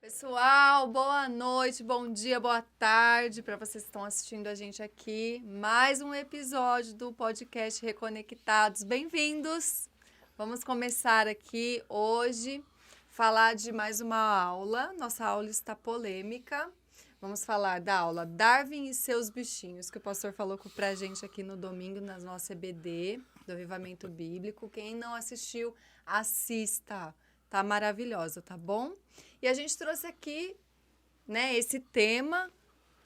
Pessoal, boa noite, bom dia, boa tarde para vocês que estão assistindo a gente aqui. Mais um episódio do podcast Reconectados. Bem-vindos! Vamos começar aqui hoje, falar de mais uma aula. Nossa aula está polêmica. Vamos falar da aula Darwin e seus bichinhos, que o pastor falou pra gente aqui no domingo, na nossa EBD, do Avivamento Bíblico. Quem não assistiu, assista. Tá maravilhosa, tá bom? E a gente trouxe aqui, né, esse tema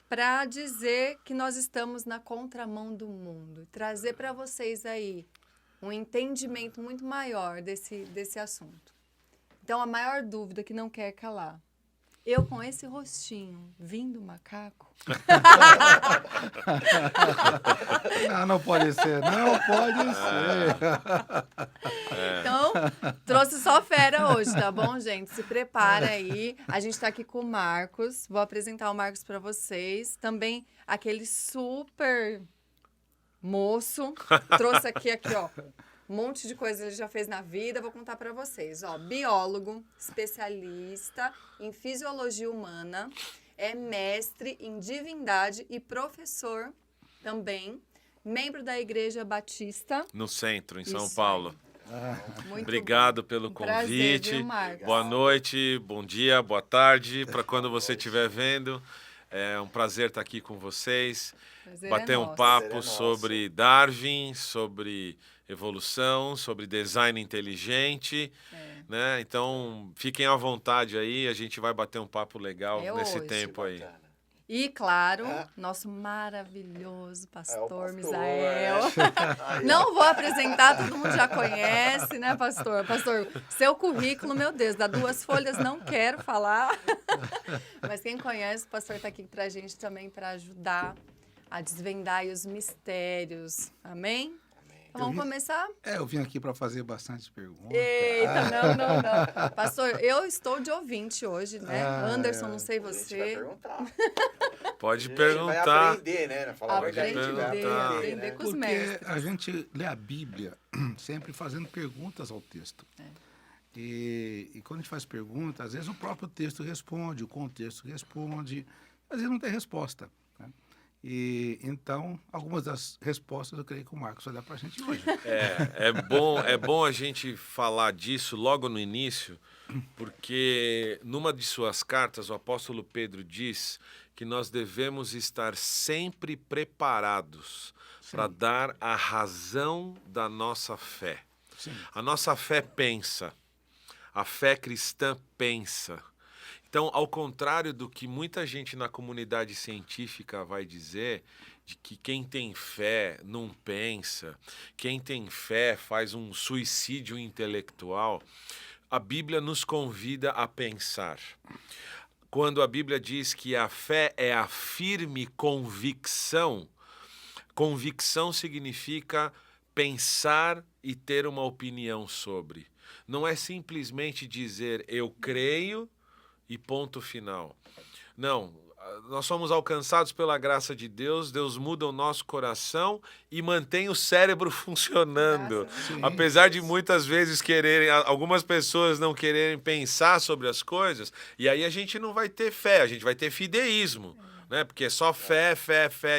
para dizer que nós estamos na contramão do mundo. Trazer para vocês aí um entendimento muito maior desse assunto. Então, a maior dúvida que não quer calar. Eu com esse rostinho, vim do macaco? Não pode ser, não pode ser. Então, trouxe só fera hoje, tá bom, gente? Se prepara aí. A gente tá aqui com o Marcos. Vou apresentar o Marcos para vocês. Também aquele super moço. Trouxe aqui, ó. Um monte de coisa ele já fez na vida, vou contar para vocês. Ó, biólogo, especialista em fisiologia humana, é mestre em divindade e professor também, membro da Igreja Batista. No centro, em São Isso Paulo. Muito Obrigado bom. pelo Prazer, convite. viu, Marcos? Boa noite, bom dia, boa tarde, para quando você estiver vendo. É um prazer estar aqui com vocês. Prazer Bater é um nosso. papo sobre Darwin, sobre evolução, sobre design inteligente, né? Então, fiquem à vontade aí, a gente vai bater um papo legal É nesse hoje. tempo aí. E, claro, nosso maravilhoso pastor, pastor, Misael. Aí, Não vou apresentar, todo mundo já conhece, né, pastor? Pastor, seu currículo, meu Deus, dá 2 folhas, não quero falar. Mas quem conhece, o pastor está aqui pra gente também para ajudar a desvendar aí os mistérios. Amém? Então, vamos começar? Eu vim aqui para fazer bastante perguntas. Eita, não. Pastor, eu estou de ouvinte hoje, né? Anderson, não sei a gente vai você. perguntar. Pode A gente vai perguntar. aprender, né? Falar a verdade, a gente vai Aprender né? com os Porque mestres. a gente lê a Bíblia sempre fazendo perguntas ao texto. E quando a gente faz perguntas, às vezes o próprio texto responde, o contexto responde, às vezes não tem resposta. Né? E então, algumas das respostas eu creio que o Marcos vai dar para a gente hoje. É bom a gente falar disso logo no início, porque numa de suas cartas o apóstolo Pedro diz que nós devemos estar sempre preparados para dar a razão da nossa fé. Sim. A nossa fé pensa, a fé cristã pensa. Então, ao contrário do que muita gente na comunidade científica vai dizer, de que quem tem fé não pensa, quem tem fé faz um suicídio intelectual, a Bíblia nos convida a pensar. Quando a Bíblia diz que a fé é a firme convicção, convicção significa pensar e ter uma opinião sobre. Não é simplesmente dizer eu creio e ponto final. Não, nós somos alcançados pela graça de Deus, Deus muda o nosso coração e mantém o cérebro funcionando. Apesar de muitas vezes algumas pessoas não quererem pensar sobre as coisas, e aí a gente não vai ter fé, a gente vai ter fideísmo. Né? Porque só fé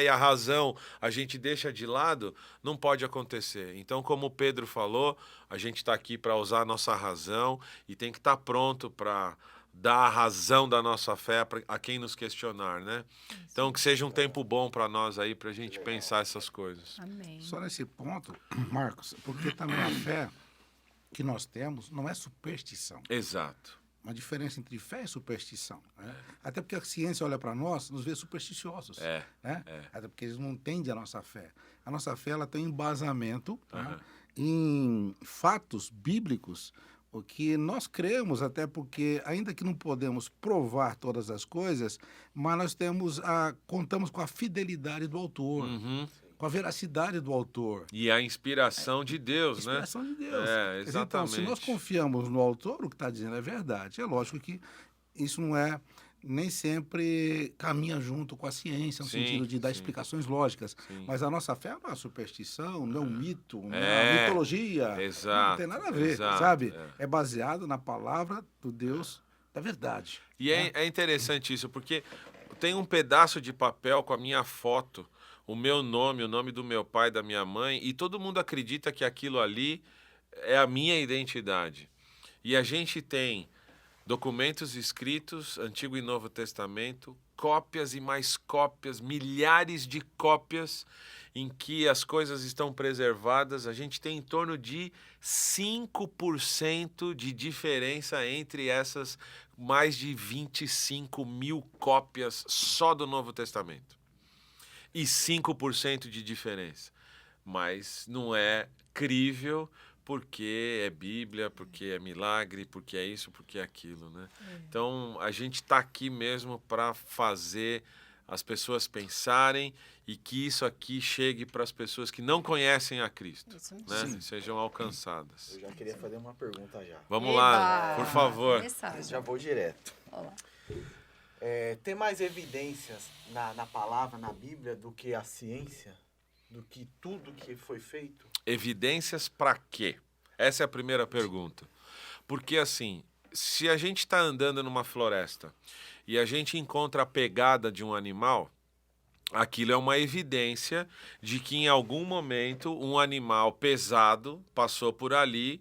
e a razão a gente deixa de lado, não pode acontecer. Então, como o Pedro falou, a gente está aqui para usar a nossa razão e tem que estar pronto para dar a razão da nossa fé a quem nos questionar, né? Então, que seja um tempo bom para nós aí, para a gente pensar essas coisas. Amém. Só nesse ponto, Marcos, porque também a fé que nós temos não é superstição. Exato. Uma diferença entre fé e superstição. Né? Até porque a ciência olha para nós, nos vê supersticiosos. Né? Até porque eles não entendem a nossa fé. A nossa fé ela tem embasamento tá? Em fatos bíblicos, o que nós cremos, até porque, ainda que não podemos provar todas as coisas, mas nós contamos com a fidelidade do autor. Com a veracidade do autor. E a inspiração de Deus, Inspiração de Deus. Exatamente. Então, se nós confiamos no autor, o que está dizendo é verdade. É lógico que isso não é nem sempre caminha junto com a ciência, no sentido de dar explicações lógicas. Mas a nossa fé não é uma superstição, não é um mito, não é uma mitologia. Exato. Não tem nada a ver, Exato, sabe? É baseado na palavra do Deus da verdade. E é interessante isso, porque tem um pedaço de papel com a minha foto, o meu nome, o nome do meu pai, da minha mãe, e todo mundo acredita que aquilo ali é a minha identidade. E a gente tem documentos escritos, Antigo e Novo Testamento, cópias e mais cópias, milhares de cópias em que as coisas estão preservadas. A gente tem em torno de 5% de diferença entre essas mais de 25 mil cópias só do Novo Testamento. E 5% de diferença. Mas não é crível porque é Bíblia, porque é milagre, porque é isso, porque é aquilo, né? Então, a gente está aqui mesmo para fazer as pessoas pensarem e que isso aqui chegue para as pessoas que não conhecem a Cristo, né? Sejam alcançadas. Eu já queria fazer uma pergunta já. Vamos lá, por favor. Já vou direto. Olá. Tem mais evidências na palavra, na Bíblia, do que a ciência? Do que tudo que foi feito? Evidências para quê? Essa é a primeira pergunta. Porque, assim, se a gente está andando numa floresta e a gente encontra a pegada de um animal, aquilo é uma evidência de que em algum momento um animal pesado passou por ali,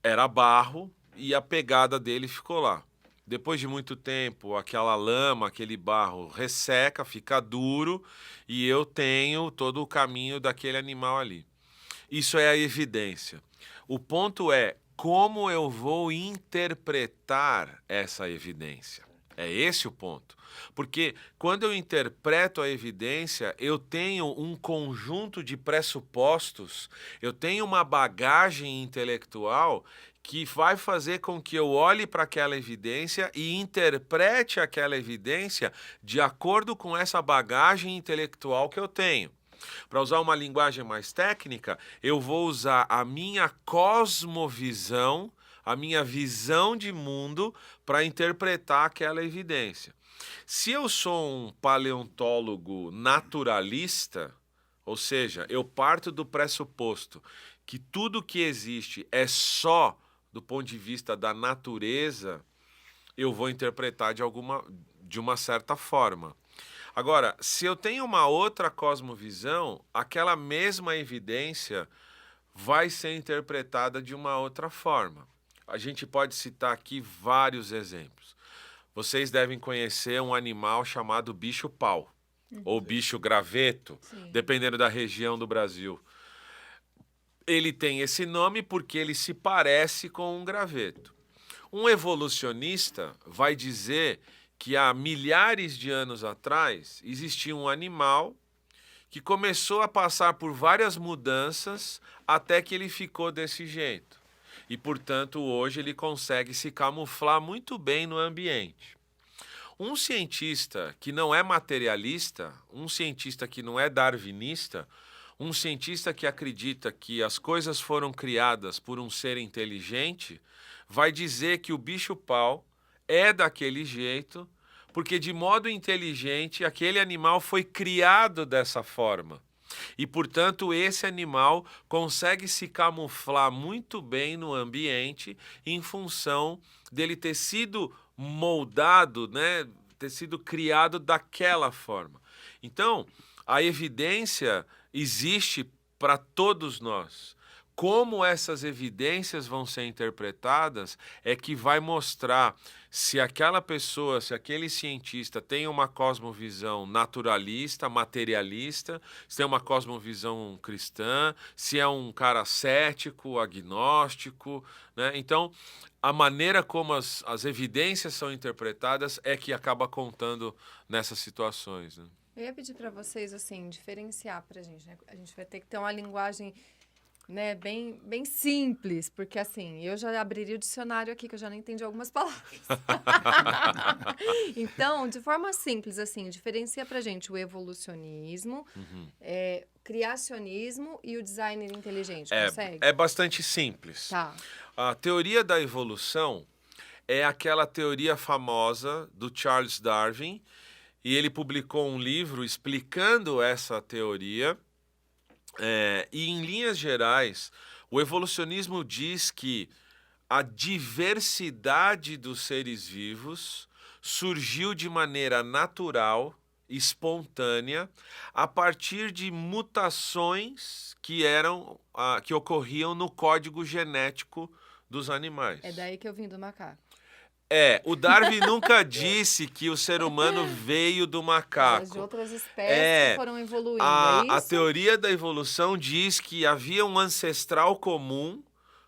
era barro e a pegada dele ficou lá. Depois de muito tempo, aquela lama, aquele barro resseca, fica duro e eu tenho todo o caminho daquele animal ali. Isso é a evidência. O ponto é como eu vou interpretar essa evidência. É esse o ponto. Porque quando eu interpreto a evidência, eu tenho um conjunto de pressupostos, eu tenho uma bagagem intelectual que vai fazer com que eu olhe para aquela evidência e interprete aquela evidência de acordo com essa bagagem intelectual que eu tenho. Para usar uma linguagem mais técnica, eu vou usar a minha cosmovisão, a minha visão de mundo para interpretar aquela evidência. Se eu sou um paleontólogo naturalista, ou seja, eu parto do pressuposto que tudo que existe é só do ponto de vista da natureza, eu vou interpretar de uma certa forma. Agora, se eu tenho uma outra cosmovisão, aquela mesma evidência vai ser interpretada de uma outra forma. A gente pode citar aqui vários exemplos. Vocês devem conhecer um animal chamado bicho-pau, ou bicho-graveto, dependendo da região do Brasil. Ele tem esse nome porque ele se parece com um graveto. Um evolucionista vai dizer que há milhares de anos atrás existia um animal que começou a passar por várias mudanças até que ele ficou desse jeito. E, portanto, hoje ele consegue se camuflar muito bem no ambiente. Um cientista que não é materialista, um cientista que não é darwinista, um cientista que acredita que as coisas foram criadas por um ser inteligente, vai dizer que o bicho-pau é daquele jeito, porque de modo inteligente aquele animal foi criado dessa forma. E, portanto, esse animal consegue se camuflar muito bem no ambiente em função dele ter sido moldado, né, ter sido criado daquela forma. Então, a evidência existe para todos nós. Como essas evidências vão ser interpretadas é que vai mostrar se aquela pessoa, se aquele cientista tem uma cosmovisão naturalista, materialista, se tem uma cosmovisão cristã, se é um cara cético, agnóstico, né? Então, a maneira como as evidências são interpretadas é que acaba contando nessas situações, né? Eu ia pedir para vocês, assim, diferenciar para a gente, né? A gente vai ter que ter uma linguagem, né, bem simples, porque, assim, eu já abriria o dicionário aqui, que eu já não entendi algumas palavras. Então, de forma simples, assim, diferencia para a gente o evolucionismo, criacionismo e o designer inteligente, consegue? É bastante simples. Tá. A teoria da evolução é aquela teoria famosa do Charles Darwin, e ele publicou um livro explicando essa teoria. E, em linhas gerais, o evolucionismo diz que a diversidade dos seres vivos surgiu de maneira natural, espontânea, a partir de mutações que ocorriam no código genético dos animais. É daí que eu vim do macaco. O Darwin nunca disse que o ser humano veio do macaco. Mas de outras espécies que foram evoluindo, é isso? A teoria da evolução diz que havia um ancestral comum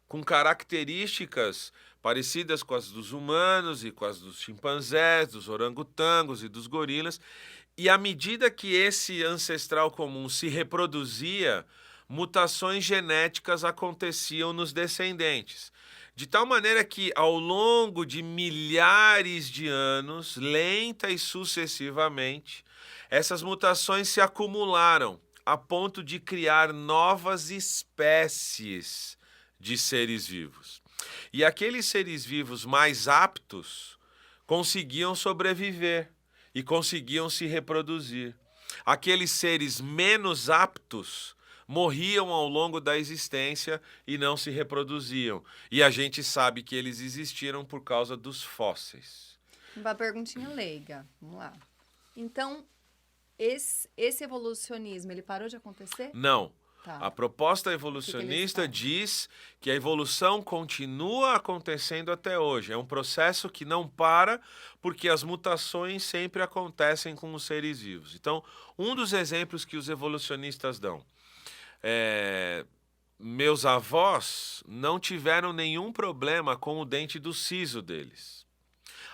com características parecidas com as dos humanos e com as dos chimpanzés, dos orangotangos e dos gorilas. E à medida que esse ancestral comum se reproduzia, mutações genéticas aconteciam nos descendentes. De tal maneira que, ao longo de milhares de anos, lenta e sucessivamente, essas mutações se acumularam a ponto de criar novas espécies de seres vivos. E aqueles seres vivos mais aptos conseguiam sobreviver e conseguiam se reproduzir. Aqueles seres menos aptos morriam ao longo da existência e não se reproduziam. E a gente sabe que eles existiram por causa dos fósseis. Uma perguntinha leiga. Vamos lá. Então, esse evolucionismo, ele parou de acontecer? Não. Tá. A proposta evolucionista diz que a evolução continua acontecendo até hoje. É um processo que não para, porque as mutações sempre acontecem com os seres vivos. Então, um dos exemplos que os evolucionistas dão. Meus avós não tiveram nenhum problema com o dente do siso deles.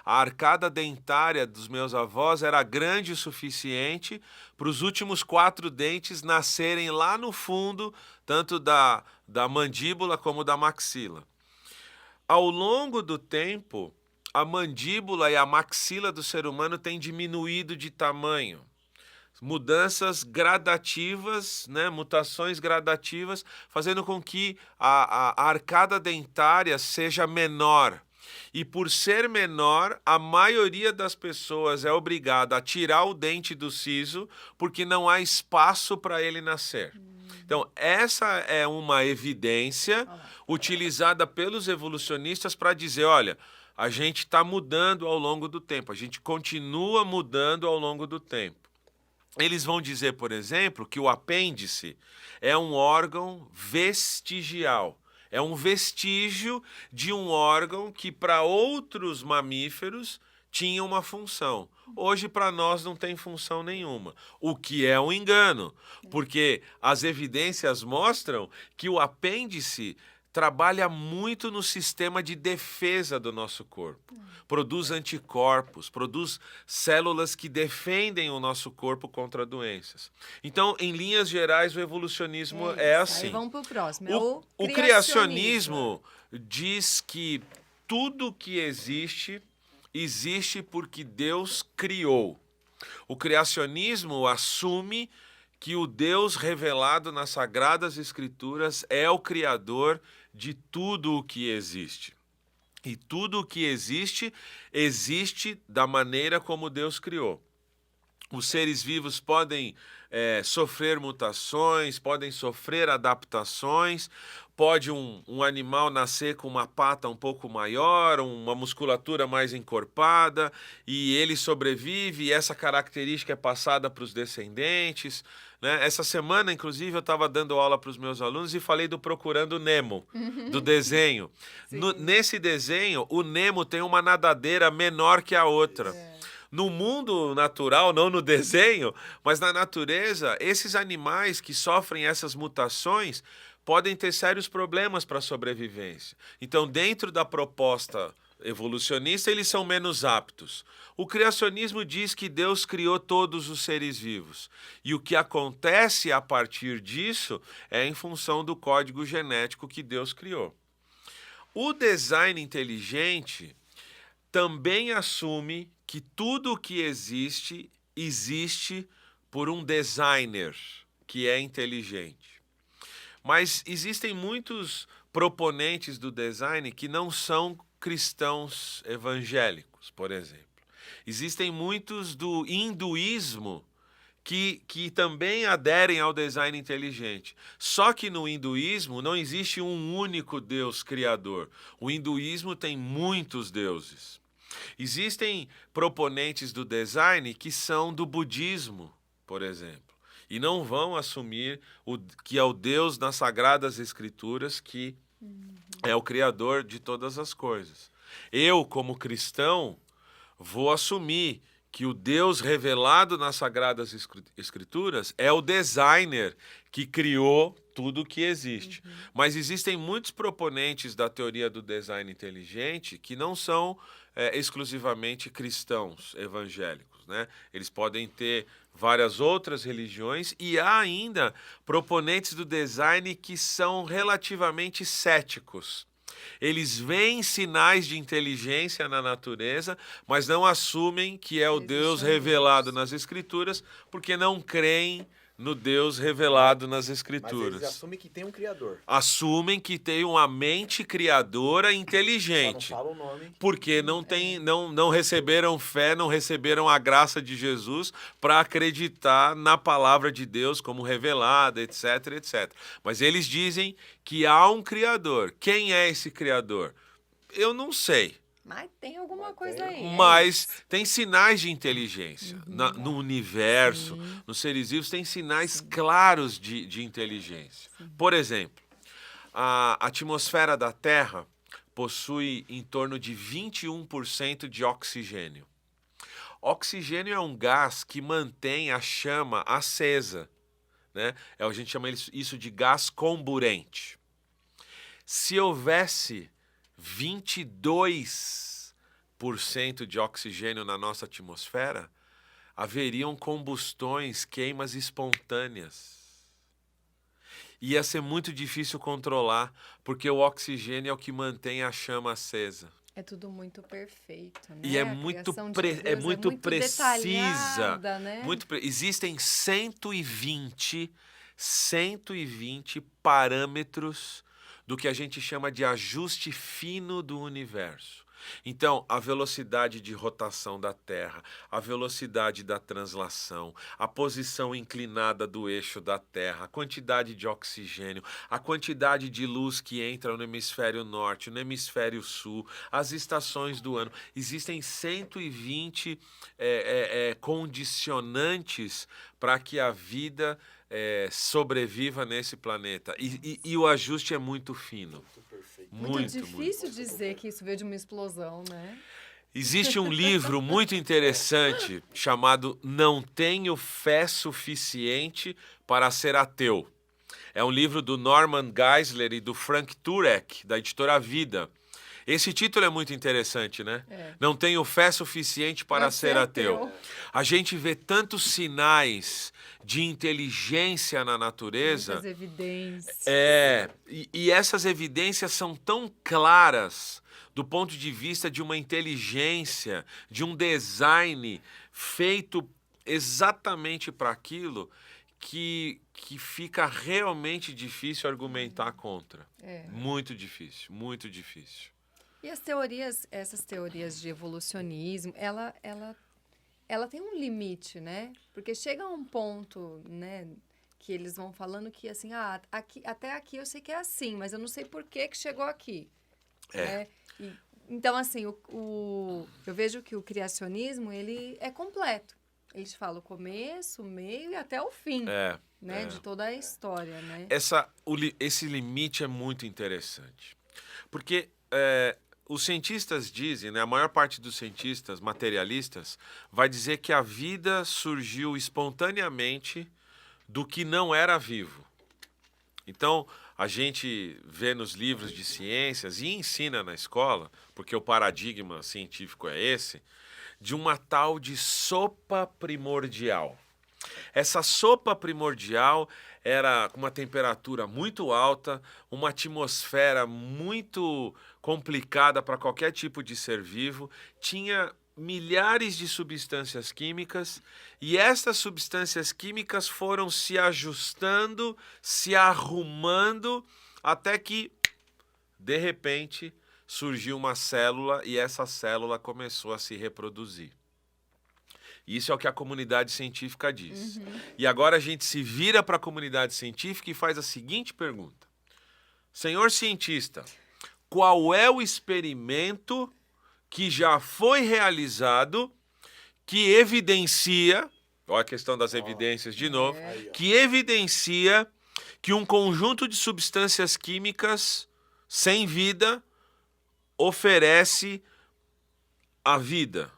A arcada dentária dos meus avós era grande o suficiente para os últimos 4 dentes nascerem lá no fundo, tanto da mandíbula como da maxila. Ao longo do tempo, a mandíbula e a maxila do ser humano têm diminuído de tamanho. Mudanças gradativas, né, mutações gradativas, fazendo com que a arcada dentária seja menor. E por ser menor, a maioria das pessoas é obrigada a tirar o dente do siso porque não há espaço para ele nascer. Então, essa é uma evidência utilizada pelos evolucionistas para dizer, olha, a gente está mudando ao longo do tempo, a gente continua mudando ao longo do tempo. Eles vão dizer, por exemplo, que o apêndice é um órgão vestigial. É um vestígio de um órgão que para outros mamíferos tinha uma função. Hoje, para nós, não tem função nenhuma. O que é um engano, porque as evidências mostram que o apêndice trabalha muito no sistema de defesa do nosso corpo. Produz anticorpos, produz células que defendem o nosso corpo contra doenças. Então, em linhas gerais, o evolucionismo é assim. Aí vamos para o próximo. O criacionismo diz que tudo que existe, existe porque Deus criou. O criacionismo assume que o Deus revelado nas Sagradas Escrituras é o Criador de tudo o que existe. E tudo o que existe, existe da maneira como Deus criou. Os seres vivos podem sofrer mutações, podem sofrer adaptações, pode um animal nascer com uma pata um pouco maior, uma musculatura mais encorpada, e ele sobrevive, e essa característica é passada para os descendentes. Né? Essa semana, inclusive, eu estava dando aula para os meus alunos e falei do Procurando Nemo, do desenho. Nesse desenho, o Nemo tem uma nadadeira menor que a outra. No mundo natural, não no desenho, mas na natureza, esses animais que sofrem essas mutações podem ter sérios problemas para a sobrevivência. Então, dentro da proposta evolucionista, eles são menos aptos. O criacionismo diz que Deus criou todos os seres vivos. E o que acontece a partir disso é em função do código genético que Deus criou. O design inteligente também assume que tudo o que existe, existe por um designer que é inteligente. Mas existem muitos proponentes do design que não são cristãos evangélicos, por exemplo. Existem muitos do hinduísmo que também aderem ao design inteligente. Só que no hinduísmo não existe um único Deus criador. O hinduísmo tem muitos deuses. Existem proponentes do design que são do budismo, por exemplo, e não vão assumir que é o Deus nas Sagradas Escrituras que é o criador de todas as coisas. Eu, como cristão, vou assumir que o Deus revelado nas Sagradas Escrituras é o designer que criou tudo o que existe. Mas existem muitos proponentes da teoria do design inteligente que não são exclusivamente cristãos evangélicos, né? Eles podem ter várias outras religiões e há ainda proponentes do design que são relativamente céticos. Eles veem sinais de inteligência na natureza, mas não assumem que é o Deus revelado nas Escrituras, porque não creem no Deus revelado nas Escrituras. Mas eles assumem que tem um criador. Assumem que tem uma mente criadora inteligente. Só não fala o nome. Porque não receberam fé, não receberam a graça de Jesus para acreditar na palavra de Deus como revelada, etc, etc. Mas eles dizem que há um criador. Quem é esse criador? Eu não sei. Mas tem alguma coisa aí. Mas tem sinais de inteligência. No universo, nos seres vivos, tem sinais claros de inteligência. Por exemplo, a atmosfera da Terra possui em torno de 21% de oxigênio. Oxigênio é um gás que mantém a chama acesa, né? A gente chama isso de gás comburente. Se houvesse 22% de oxigênio na nossa atmosfera, haveriam combustões, queimas espontâneas. Ia ser muito difícil controlar, porque o oxigênio é o que mantém a chama acesa. É tudo muito perfeito, né? E é muito precisa. Detalhada, né? Existem 120 parâmetros do que a gente chama de ajuste fino do universo. Então, a velocidade de rotação da Terra, a velocidade da translação, a posição inclinada do eixo da Terra, a quantidade de oxigênio, a quantidade de luz que entra no hemisfério norte, no hemisfério sul, as estações do ano. Existem 120 condicionantes para que a vida sobreviva nesse planeta. E o ajuste é muito fino. Muito difícil dizer que isso veio de uma explosão, né? Existe um livro muito interessante chamado Não Tenho Fé Suficiente para Ser Ateu. É um livro do Norman Geisler e do Frank Turek, da editora Vida. Esse título é muito interessante, né? Não tenho fé suficiente para ser ateu. A gente vê tantos sinais de inteligência na natureza. Muitas evidências. E essas evidências são tão claras do ponto de vista de uma inteligência, de um design feito exatamente para aquilo que fica realmente difícil argumentar contra. Muito difícil, muito difícil. E essas teorias de evolucionismo, ela tem um limite, né? Porque chega a um ponto, né, que eles vão falando que, assim, até aqui eu sei que é assim, mas eu não sei por que chegou aqui. Né? Então, assim, eu vejo que o criacionismo, ele é completo. Ele te fala o começo, o meio e até o fim, né, de toda a história, né? Esse limite é muito interessante. Porque os cientistas dizem, né, a maior parte dos cientistas materialistas vai dizer que a vida surgiu espontaneamente do que não era vivo. Então, a gente vê nos livros de ciências e ensina na escola, porque o paradigma científico é esse, de uma tal de sopa primordial. Essa sopa primordial era com uma temperatura muito alta, uma atmosfera muito complicada para qualquer tipo de ser vivo, tinha milhares de substâncias químicas e essas substâncias químicas foram se ajustando, se arrumando, até que, de repente, surgiu uma célula e essa célula começou a se reproduzir. Isso é o que a comunidade científica diz. E agora a gente se vira para a comunidade científica e faz a seguinte pergunta. Senhor cientista, qual é o experimento que já foi realizado que evidencia, olha a questão das evidências de novo, que evidencia que um conjunto de substâncias químicas sem vida oferece a vida?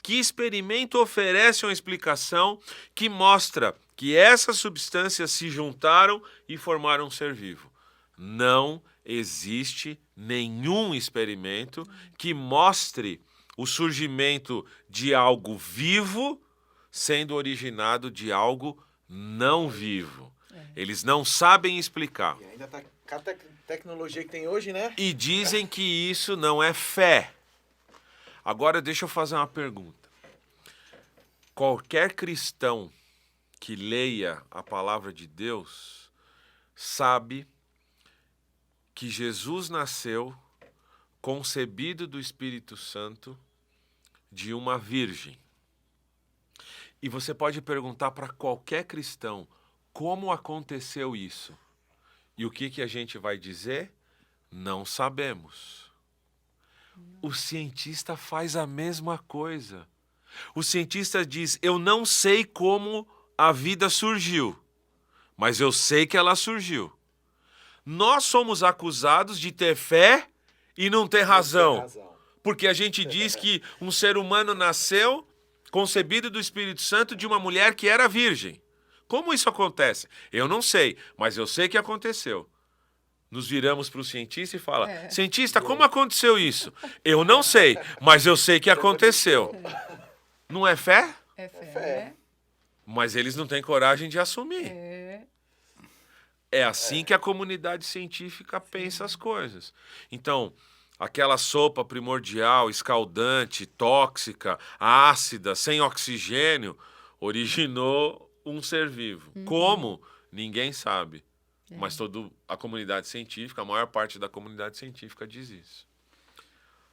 Que experimento oferece uma explicação que mostra que essas substâncias se juntaram e formaram um ser vivo? Não existe nenhum experimento que mostre o surgimento de algo vivo sendo originado de algo não vivo. Eles não sabem explicar. E ainda tá com a tecnologia que tem hoje, né? E dizem que isso não é fé. Agora deixa eu fazer uma pergunta. Qualquer cristão que leia a palavra de Deus sabe que Jesus nasceu concebido do Espírito Santo de uma virgem. E você pode perguntar para qualquer cristão como aconteceu isso. E o que a gente vai dizer? Não sabemos. O cientista faz a mesma coisa. O cientista diz, eu não sei como a vida surgiu, mas eu sei que ela surgiu. Nós somos acusados de ter fé e não ter razão. Porque a gente diz que um ser humano nasceu concebido do Espírito Santo de uma mulher que era virgem. Como isso acontece? Eu não sei, mas eu sei que aconteceu. Nos viramos para o cientista e fala, cientista, como aconteceu isso? Eu não sei, mas eu sei que aconteceu. Não é fé? É fé. Mas eles não têm coragem de assumir. É assim que a comunidade científica pensa as coisas. Então, aquela sopa primordial, escaldante, tóxica, ácida, sem oxigênio, originou um ser vivo. Como? Ninguém sabe. Mas toda a comunidade científica, a maior parte da comunidade científica diz isso.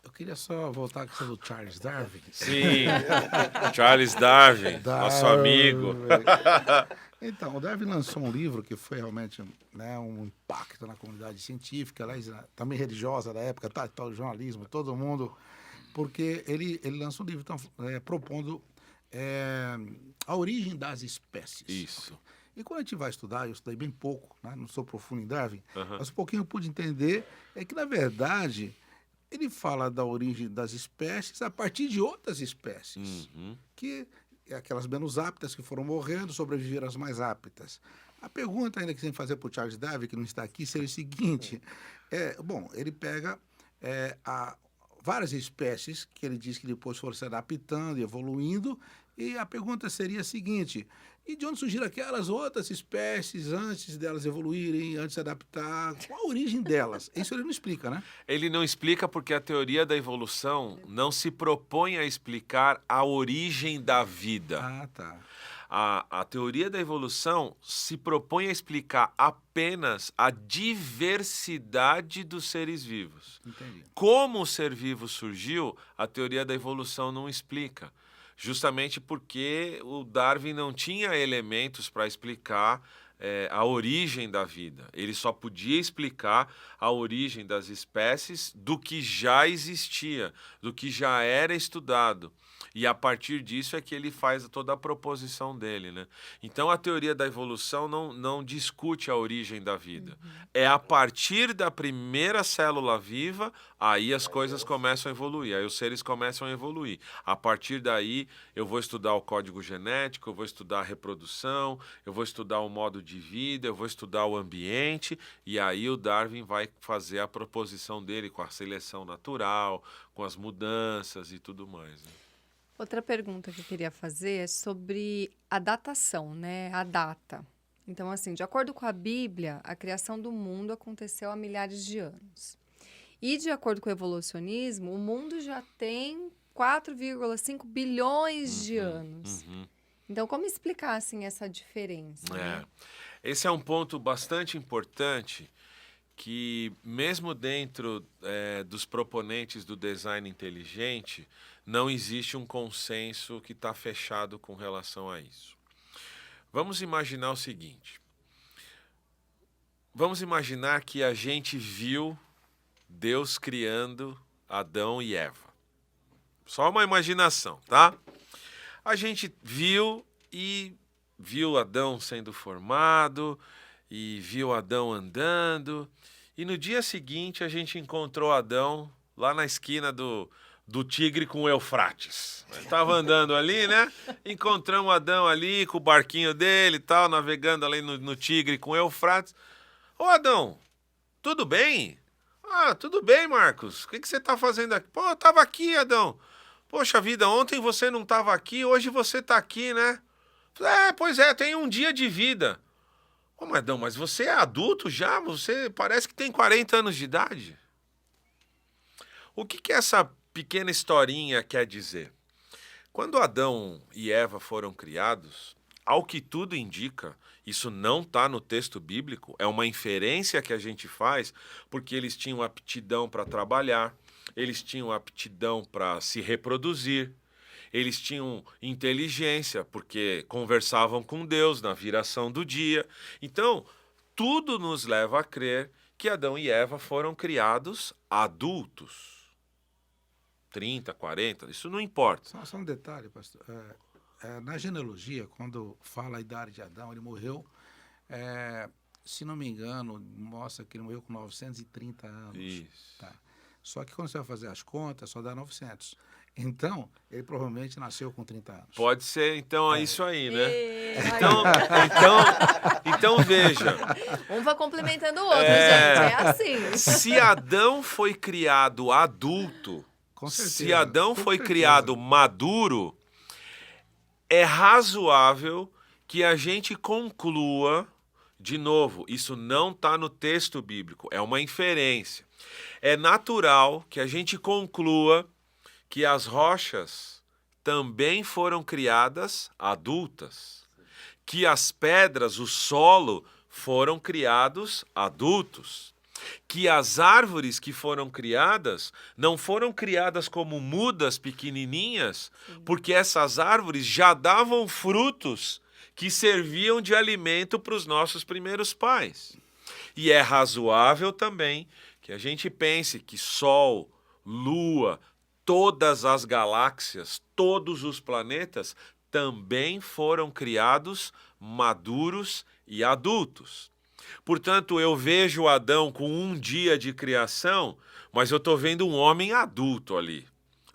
Eu queria só voltar à questão do Charles Darwin. Sim, Charles Darwin, nosso amigo. Então, o Darwin lançou um livro que foi realmente, né, um impacto na comunidade científica, também religiosa da época, tal jornalismo, todo mundo, porque ele lançou um livro propondo a origem das espécies. Isso. E quando a gente vai estudar, eu estudei bem pouco, né, não sou profundo em Darwin, mas um pouquinho eu pude entender que, na verdade, ele fala da origem das espécies a partir de outras espécies, que aquelas menos aptas que foram morrendo, sobreviveram as mais aptas. A pergunta ainda que tem que fazer para o Charles Darwin, que não está aqui, seria o seguinte, ele pega várias espécies que ele diz que depois foram se adaptando e evoluindo, e a pergunta seria a seguinte, e de onde surgiram aquelas outras espécies antes delas evoluírem, antes de se adaptar? Qual a origem delas? Isso ele não explica, né? Ele não explica porque a teoria da evolução não se propõe a explicar a origem da vida. Ah, tá. A teoria da evolução se propõe a explicar apenas a diversidade dos seres vivos. Entendi. Como o ser vivo surgiu, a teoria da evolução não explica. Justamente porque o Darwin não tinha elementos para explicar a origem da vida. Ele só podia explicar a origem das espécies do que já existia, do que já era estudado. E a partir disso é que ele faz toda a proposição dele, né? Então a teoria da evolução não discute a origem da vida. É a partir da primeira célula viva, aí as coisas começam a evoluir, aí os seres começam a evoluir. A partir daí eu vou estudar o código genético, eu vou estudar a reprodução, eu vou estudar o modo de vida, eu vou estudar o ambiente, e aí o Darwin vai fazer a proposição dele com a seleção natural, com as mudanças e tudo mais, né? Outra pergunta que eu queria fazer é sobre a datação, né? A data. Então, assim, de acordo com a Bíblia, a criação do mundo aconteceu há milhares de anos. E, de acordo com o evolucionismo, o mundo já tem 4,5 bilhões de anos. Então, como explicar, assim, essa diferença? Né? Esse é um ponto bastante importante que mesmo dentro dos proponentes do design inteligente, não existe um consenso que está fechado com relação a isso. Vamos imaginar o seguinte. Vamos imaginar que a gente viu Deus criando Adão e Eva. Só uma imaginação, tá? A gente viu Adão sendo formado e viu Adão andando. E no dia seguinte a gente encontrou Adão lá na esquina do Tigre com o Eufrates. Ele estava andando ali, né? Encontramos Adão ali com o barquinho dele e tal, navegando ali no Tigre com o Eufrates. Ô Adão, tudo bem? Ah, tudo bem, Marcos. O que você está fazendo aqui? Pô, eu estava aqui, Adão. Poxa vida, ontem você não estava aqui, hoje você está aqui, né? Pois é, tem um dia de vida. Ô, Adão, mas você é adulto já? Você parece que tem 40 anos de idade. O que essa pequena historinha quer dizer? Quando Adão e Eva foram criados, ao que tudo indica, isso não está no texto bíblico, é uma inferência que a gente faz, porque eles tinham aptidão para trabalhar, eles tinham aptidão para se reproduzir, eles tinham inteligência, porque conversavam com Deus na viração do dia. Então, tudo nos leva a crer que Adão e Eva foram criados adultos. 30, 40, isso não importa. Só um detalhe, pastor. Na genealogia, quando fala a idade de Adão, ele morreu, se não me engano, mostra que ele morreu com 930 anos. Isso. Tá. Só que quando você vai fazer as contas, só dá 900. Então, ele provavelmente nasceu com 30 anos. Pode ser, então, é isso aí, né? Então, então veja. um vai complementando o outro, gente. É assim. Se Adão foi criado adulto, Com certeza, se Adão com foi certeza. criado maduro, é razoável que a gente conclua, de novo, isso não está no texto bíblico, é uma inferência. É natural que a gente conclua que as rochas também foram criadas adultas, que as pedras, o solo, foram criados adultos, que as árvores que foram criadas não foram criadas como mudas pequenininhas, porque essas árvores já davam frutos que serviam de alimento para os nossos primeiros pais. E é razoável também que a gente pense que Sol, Lua, todas as galáxias, todos os planetas também foram criados maduros e adultos. Portanto, eu vejo Adão com um dia de criação, mas eu estou vendo um homem adulto ali,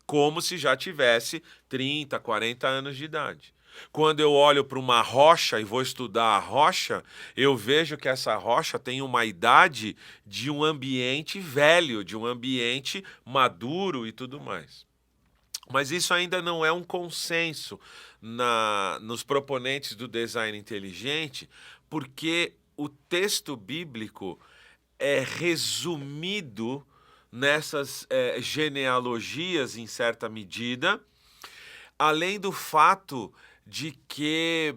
como se já tivesse 30, 40 anos de idade. Quando eu olho para uma rocha e vou estudar a rocha, eu vejo que essa rocha tem uma idade de um ambiente velho, de um ambiente maduro e tudo mais. Mas isso ainda não é um consenso nos proponentes do design inteligente, porque o texto bíblico é resumido nessas genealogias, em certa medida, além do fato de que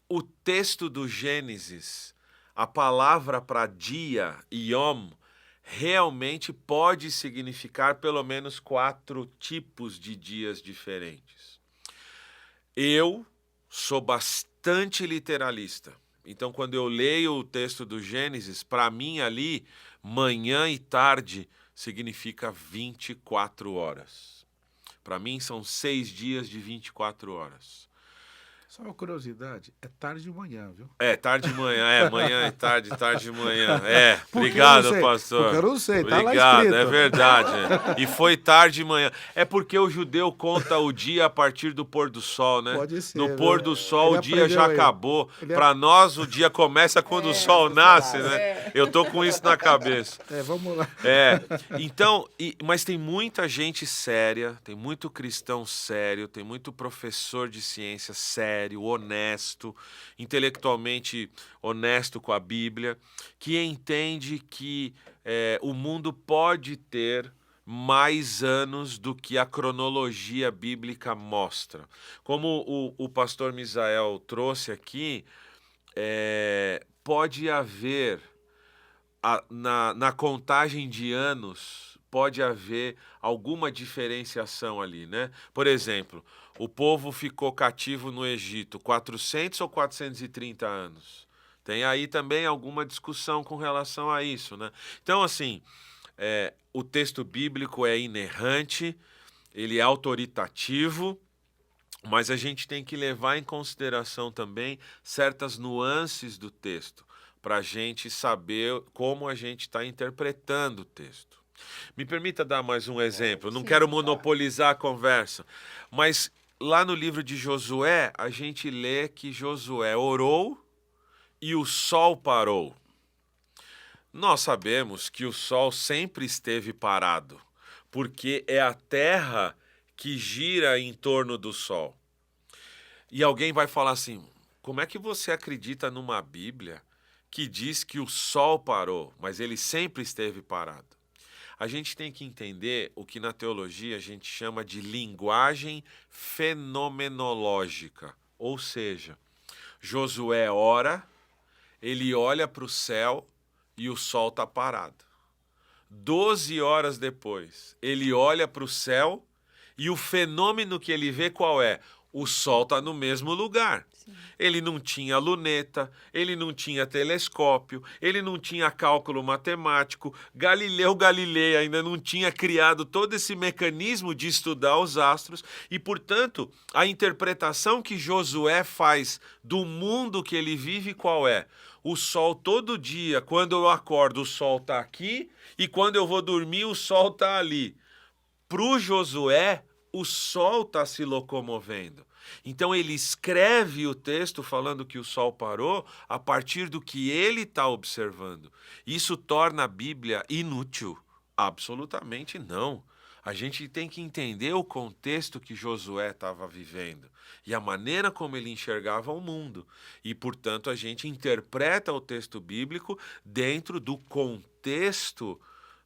o texto do Gênesis, a palavra para dia, Yom, realmente pode significar pelo menos 4 tipos de dias diferentes. Eu sou bastante literalista. Então, quando eu leio o texto do Gênesis, para mim ali, manhã e tarde significa 24 horas. Para mim, são 6 dias de 24 horas. Só uma curiosidade, é tarde de manhã, viu? Tarde de manhã, manhã e tarde, tarde de manhã. Obrigado, pastor. Porque eu não sei, tá lá Obrigado, escrito. é verdade. E foi tarde de manhã. É porque o judeu conta o dia a partir do pôr do sol, né? Pode ser, no pôr do sol, ele o dia já aprendeu aí. acabou. Para nós, o dia começa quando o sol nasce, né? Eu tô com isso na cabeça. Vamos lá. Então, mas tem muita gente séria, tem muito cristão sério, tem muito professor de ciência sério, honesto, intelectualmente honesto com a Bíblia, que entende que o mundo pode ter mais anos do que a cronologia bíblica mostra. Como o pastor Misael trouxe aqui, pode haver na contagem de anos pode haver alguma diferenciação ali, né? Por exemplo, o povo ficou cativo no Egito 400 ou 430 anos? Tem aí também alguma discussão com relação a isso, né? Então, assim, o texto bíblico é inerrante, ele é autoritativo, mas a gente tem que levar em consideração também certas nuances do texto, para a gente saber como a gente está interpretando o texto. Me permita dar mais um exemplo, não quero monopolizar a conversa, mas lá no livro de Josué, a gente lê que Josué orou e o sol parou. Nós sabemos que o sol sempre esteve parado, porque é a terra que gira em torno do sol. E alguém vai falar assim, como é que você acredita numa Bíblia que diz que o sol parou, mas ele sempre esteve parado? A gente tem que entender o que na teologia a gente chama de linguagem fenomenológica. Ou seja, Josué ora, ele olha para o céu e o sol está parado. 12 horas depois, ele olha para o céu e o fenômeno que ele vê qual é? O sol está no mesmo lugar. Sim. Ele não tinha luneta, ele não tinha telescópio, ele não tinha cálculo matemático. Galileu Galilei ainda não tinha criado todo esse mecanismo de estudar os astros e, portanto, a interpretação que Josué faz do mundo que ele vive qual é? O sol todo dia, quando eu acordo, o sol está aqui e quando eu vou dormir, o sol está ali. Para o Josué, o sol está se locomovendo. Então ele escreve o texto falando que o sol parou a partir do que ele está observando. Isso torna a Bíblia inútil? Absolutamente não. A gente tem que entender o contexto que Josué estava vivendo e a maneira como ele enxergava o mundo. E, portanto, a gente interpreta o texto bíblico dentro do contexto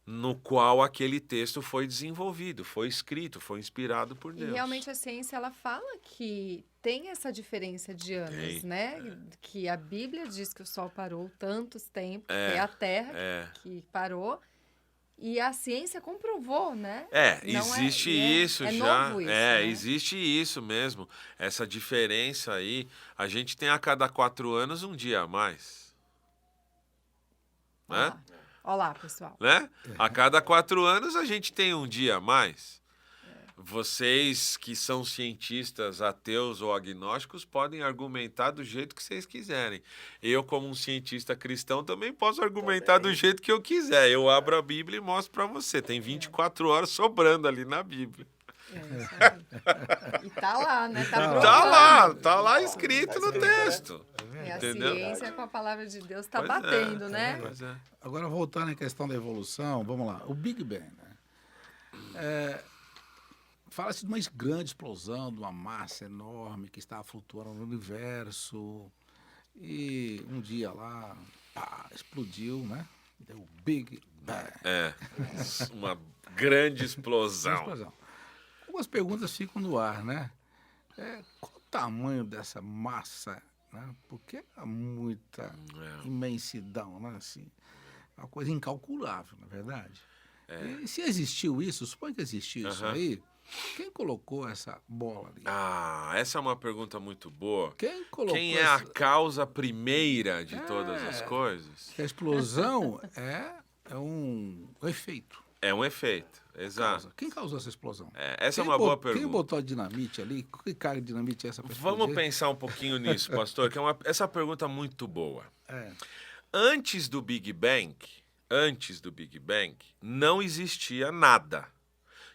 no qual aquele texto foi desenvolvido, foi escrito, foi inspirado por Deus. E realmente a ciência, ela fala que tem essa diferença de anos, né? Que a Bíblia diz que o Sol parou tantos tempos, que é a Terra que parou, e a ciência comprovou, né? Existe isso já. Novo isso, né? Existe isso mesmo. Essa diferença aí, a gente tem a cada 4 anos um dia a mais. Né? Olá, pessoal. Né? A cada 4 anos a gente tem um dia a mais. Vocês que são cientistas ateus ou agnósticos podem argumentar do jeito que vocês quiserem. Eu, como um cientista cristão, também posso argumentar do jeito que eu quiser. Eu abro a Bíblia e mostro para você. Tem 24 horas sobrando ali na Bíblia. Isso aí. E tá lá, né? Tá lá escrito no texto. A ciência com a palavra de Deus está batendo, né? Agora, voltando à questão da evolução, vamos lá. O Big Bang, né? Fala-se de uma grande explosão, de uma massa enorme que estava flutuando no universo. E um dia lá, explodiu, né? Deu o Big Bang. Uma grande explosão. Algumas perguntas ficam no ar, né? Qual o tamanho dessa massa, né? Porque há muita imensidão, né? Assim, é uma coisa incalculável, na verdade. E se existiu isso, suponho que existiu isso aí, quem colocou essa bola ali? Essa é uma pergunta muito boa. Quem é a causa primeira de todas as coisas? A explosão é um efeito. É um efeito, exato. Quem causou essa explosão? Essa é uma boa pergunta. Quem botou a dinamite ali? Que carga de dinamite é essa? Vamos pensar um pouquinho nisso, pastor, que essa pergunta é muito boa. Antes do Big Bang, não existia nada.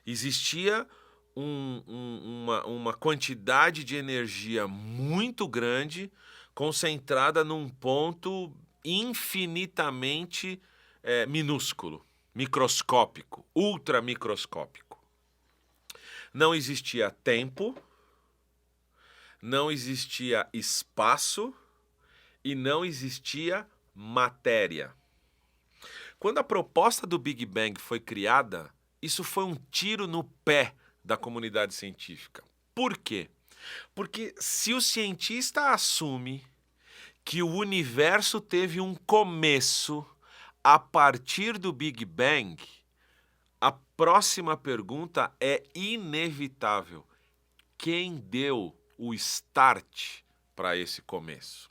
Existia uma quantidade de energia muito grande concentrada num ponto infinitamente minúsculo, microscópico, ultramicroscópico. Não existia tempo, não existia espaço e não existia matéria. Quando a proposta do Big Bang foi criada, isso foi um tiro no pé da comunidade científica. Por quê? Porque se o cientista assume que o universo teve um começo a partir do Big Bang, a próxima pergunta é inevitável. Quem deu o start para esse começo?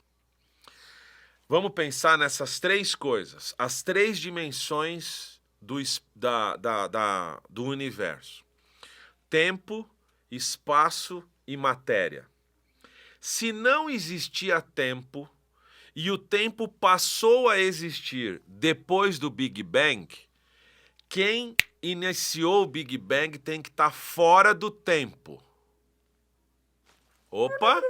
Vamos pensar nessas três coisas, as três dimensões do universo: tempo, espaço e matéria. Se não existia tempo e o tempo passou a existir depois do Big Bang, quem iniciou o Big Bang tem que estar fora do tempo. Opa!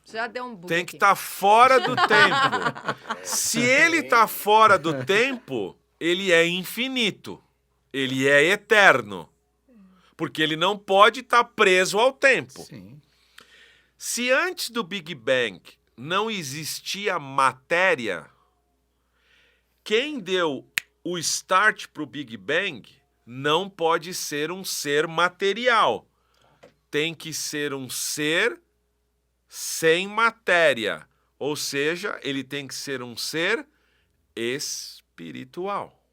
Já deu um bug Tem que aqui. estar fora do tempo. Se ele está fora do tempo, ele é infinito. Ele é eterno. Porque ele não pode estar preso ao tempo. Sim. Se antes do Big Bang não existia matéria, quem deu o start para o Big Bang não pode ser um ser material. Tem que ser um ser sem matéria. Ou seja, ele tem que ser um ser espiritual.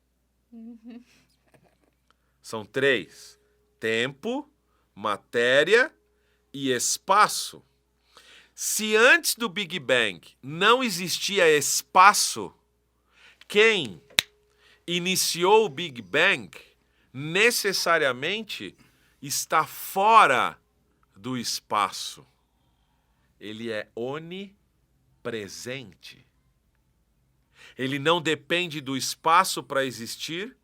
São três: tempo, matéria e espaço. Se antes do Big Bang não existia espaço, quem iniciou o Big Bang necessariamente está fora do espaço. Ele é onipresente. Ele não depende do espaço para existir,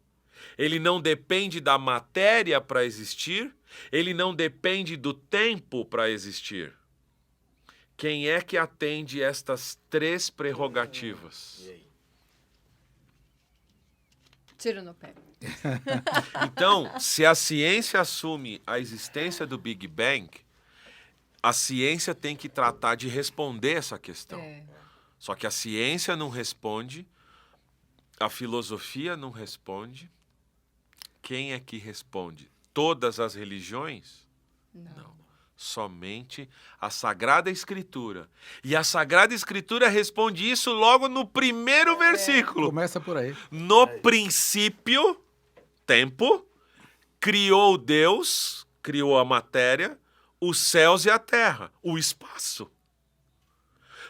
ele não depende da matéria para existir, ele não depende do tempo para existir. Quem é que atende estas três prerrogativas? Tiro no pé. Então, se a ciência assume a existência do Big Bang, a ciência tem que tratar de responder essa questão. Só que a ciência não responde, a filosofia não responde. Quem é que responde? Todas as religiões? Não. Somente a Sagrada Escritura. E a Sagrada Escritura responde isso logo no primeiro versículo. Começa por aí. No princípio, tempo, criou Deus, criou a matéria, os céus e a terra, o espaço.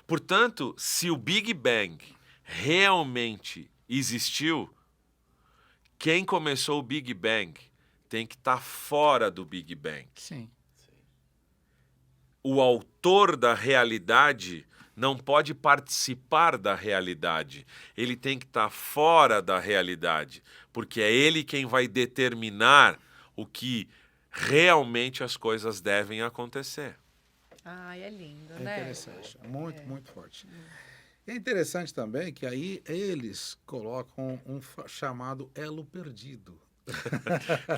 Portanto, se o Big Bang realmente existiu, quem começou o Big Bang tem que estar fora do Big Bang. Sim. O autor da realidade não pode participar da realidade. Ele tem que estar fora da realidade, porque é ele quem vai determinar o que realmente as coisas devem acontecer. Ai, é lindo, É né? interessante. Muito forte. É interessante também que aí eles colocam um chamado elo perdido.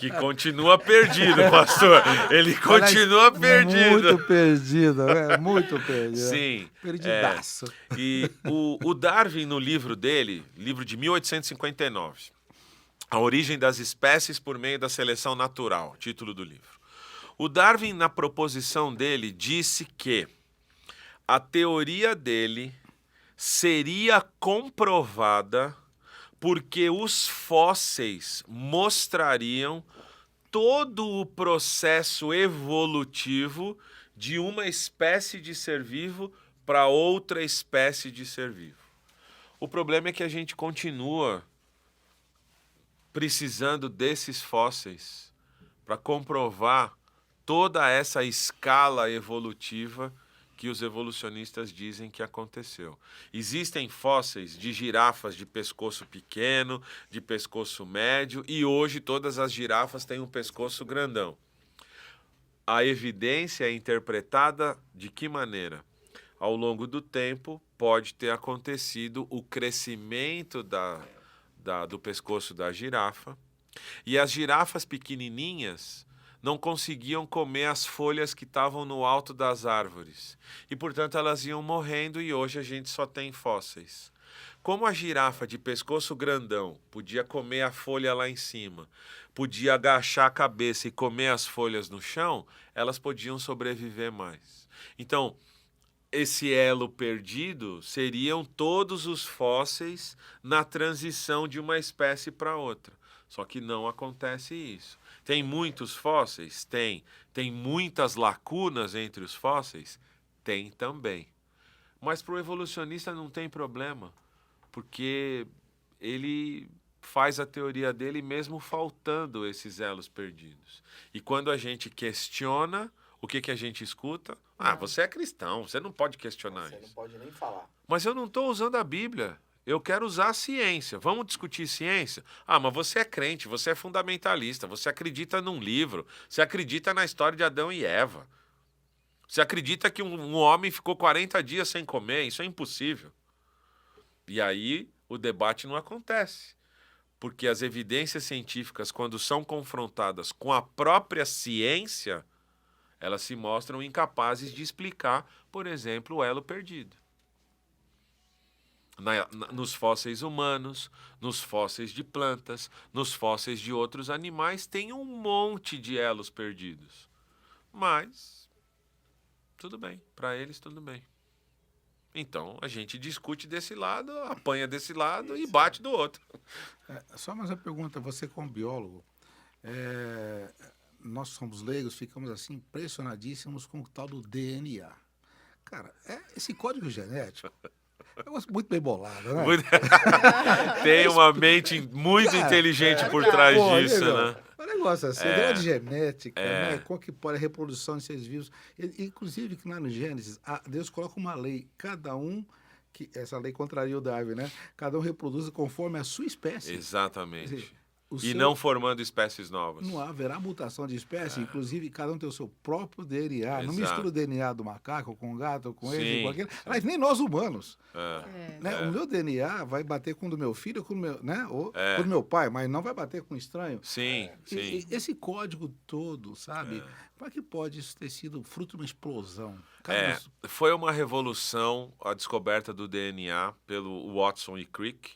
Que continua perdido, pastor. Ele continua perdido. Muito perdido, né? Muito perdido. Sim. Perdidaço. E o Darwin, no livro dele, livro de 1859, A Origem das Espécies por Meio da Seleção Natural, título do livro. O Darwin, na proposição dele, disse que a teoria dele seria comprovada porque os fósseis mostrariam todo o processo evolutivo de uma espécie de ser vivo para outra espécie de ser vivo. O problema é que a gente continua precisando desses fósseis para comprovar toda essa escala evolutiva que os evolucionistas dizem que aconteceu. Existem fósseis de girafas de pescoço pequeno, de pescoço médio, e hoje todas as girafas têm um pescoço grandão. A evidência é interpretada de que maneira? Ao longo do tempo, pode ter acontecido o crescimento do pescoço da girafa, e as girafas pequenininhas não conseguiam comer as folhas que estavam no alto das árvores. E, portanto, elas iam morrendo e hoje a gente só tem fósseis. Como a girafa de pescoço grandão podia comer a folha lá em cima, podia agachar a cabeça e comer as folhas no chão, elas podiam sobreviver mais. Então, esse elo perdido seriam todos os fósseis na transição de uma espécie para outra. Só que não acontece isso. Tem muitos fósseis? Tem. Tem muitas lacunas entre os fósseis? Tem também. Mas para o evolucionista não tem problema, porque ele faz a teoria dele mesmo faltando esses elos perdidos. E quando a gente questiona, o que a gente escuta? Ah, você é cristão, você não pode questionar isso. Você não pode nem falar. Mas eu não estou usando a Bíblia. Eu quero usar a ciência. Vamos discutir ciência? Ah, mas você é crente, você é fundamentalista, você acredita num livro, você acredita na história de Adão e Eva. Você acredita que um homem ficou 40 dias sem comer? Isso é impossível. E aí o debate não acontece. Porque as evidências científicas, quando são confrontadas com a própria ciência, elas se mostram incapazes de explicar, por exemplo, o elo perdido. Nos fósseis humanos, nos fósseis de plantas, nos fósseis de outros animais, tem um monte de elos perdidos. Mas, tudo bem, para eles tudo bem. Então, a gente discute desse lado, apanha desse lado e bate do outro. Só mais uma pergunta, você como biólogo, nós somos leigos, ficamos assim impressionadíssimos com o tal do DNA. Cara, esse código genético é um negócio muito bem bolado, né? Tem uma mente muito inteligente por trás disso, né? Um negócio assim, negócio de genética, né? Como que pode a reprodução de seres vivos. Inclusive, que lá no Gênesis, Deus coloca uma lei, cada um, que essa lei contraria o Darwin, né? Cada um reproduz conforme a sua espécie. Exatamente. Quer dizer, não formando espécies novas. Não haverá mutação de espécie, inclusive cada um tem o seu próprio DNA. Exato. Não mistura o DNA do macaco com o gato, com ele, com aquele. Sim. Mas nem nós humanos. Né? É. O meu DNA vai bater com o do meu filho, com o meu, né? Ou com o do meu pai, mas não vai bater com um estranho. Sim, sim. E esse código todo, sabe? Como é que pode isso ter sido fruto de uma explosão? Foi uma revolução a descoberta do DNA pelo Watson e Crick.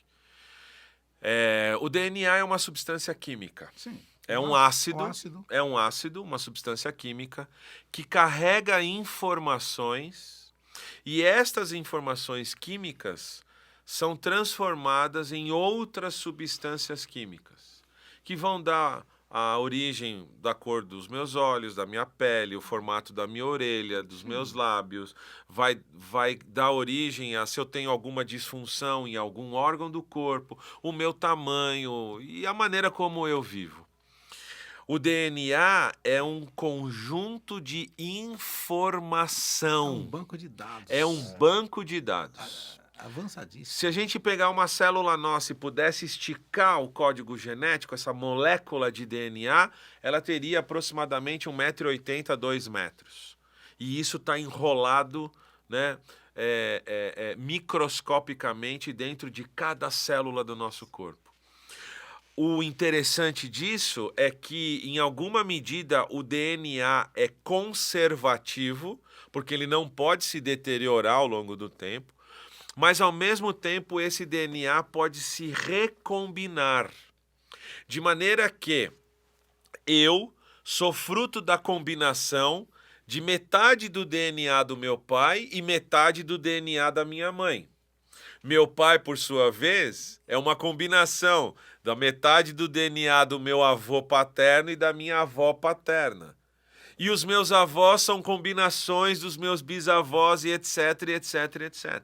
O DNA é uma substância química. Sim. É um ácido. É um ácido, uma substância química que carrega informações e estas informações químicas são transformadas em outras substâncias químicas que vão dar a origem da cor dos meus olhos, da minha pele, o formato da minha orelha, dos meus lábios, vai dar origem a se eu tenho alguma disfunção em algum órgão do corpo, o meu tamanho e a maneira como eu vivo. O DNA é um conjunto de informação. É um banco de dados. É um banco de dados. Avançadíssimo. Se a gente pegar uma célula nossa e pudesse esticar o código genético, essa molécula de DNA, ela teria aproximadamente 1,80 m a 2 metros. E isso está enrolado, né, microscopicamente dentro de cada célula do nosso corpo. O interessante disso é que, em alguma medida, o DNA é conservativo, porque ele não pode se deteriorar ao longo do tempo. Mas, ao mesmo tempo, esse DNA pode se recombinar. De maneira que eu sou fruto da combinação de metade do DNA do meu pai e metade do DNA da minha mãe. Meu pai, por sua vez, é uma combinação da metade do DNA do meu avô paterno e da minha avó paterna. E os meus avós são combinações dos meus bisavós e etc, etc, etc.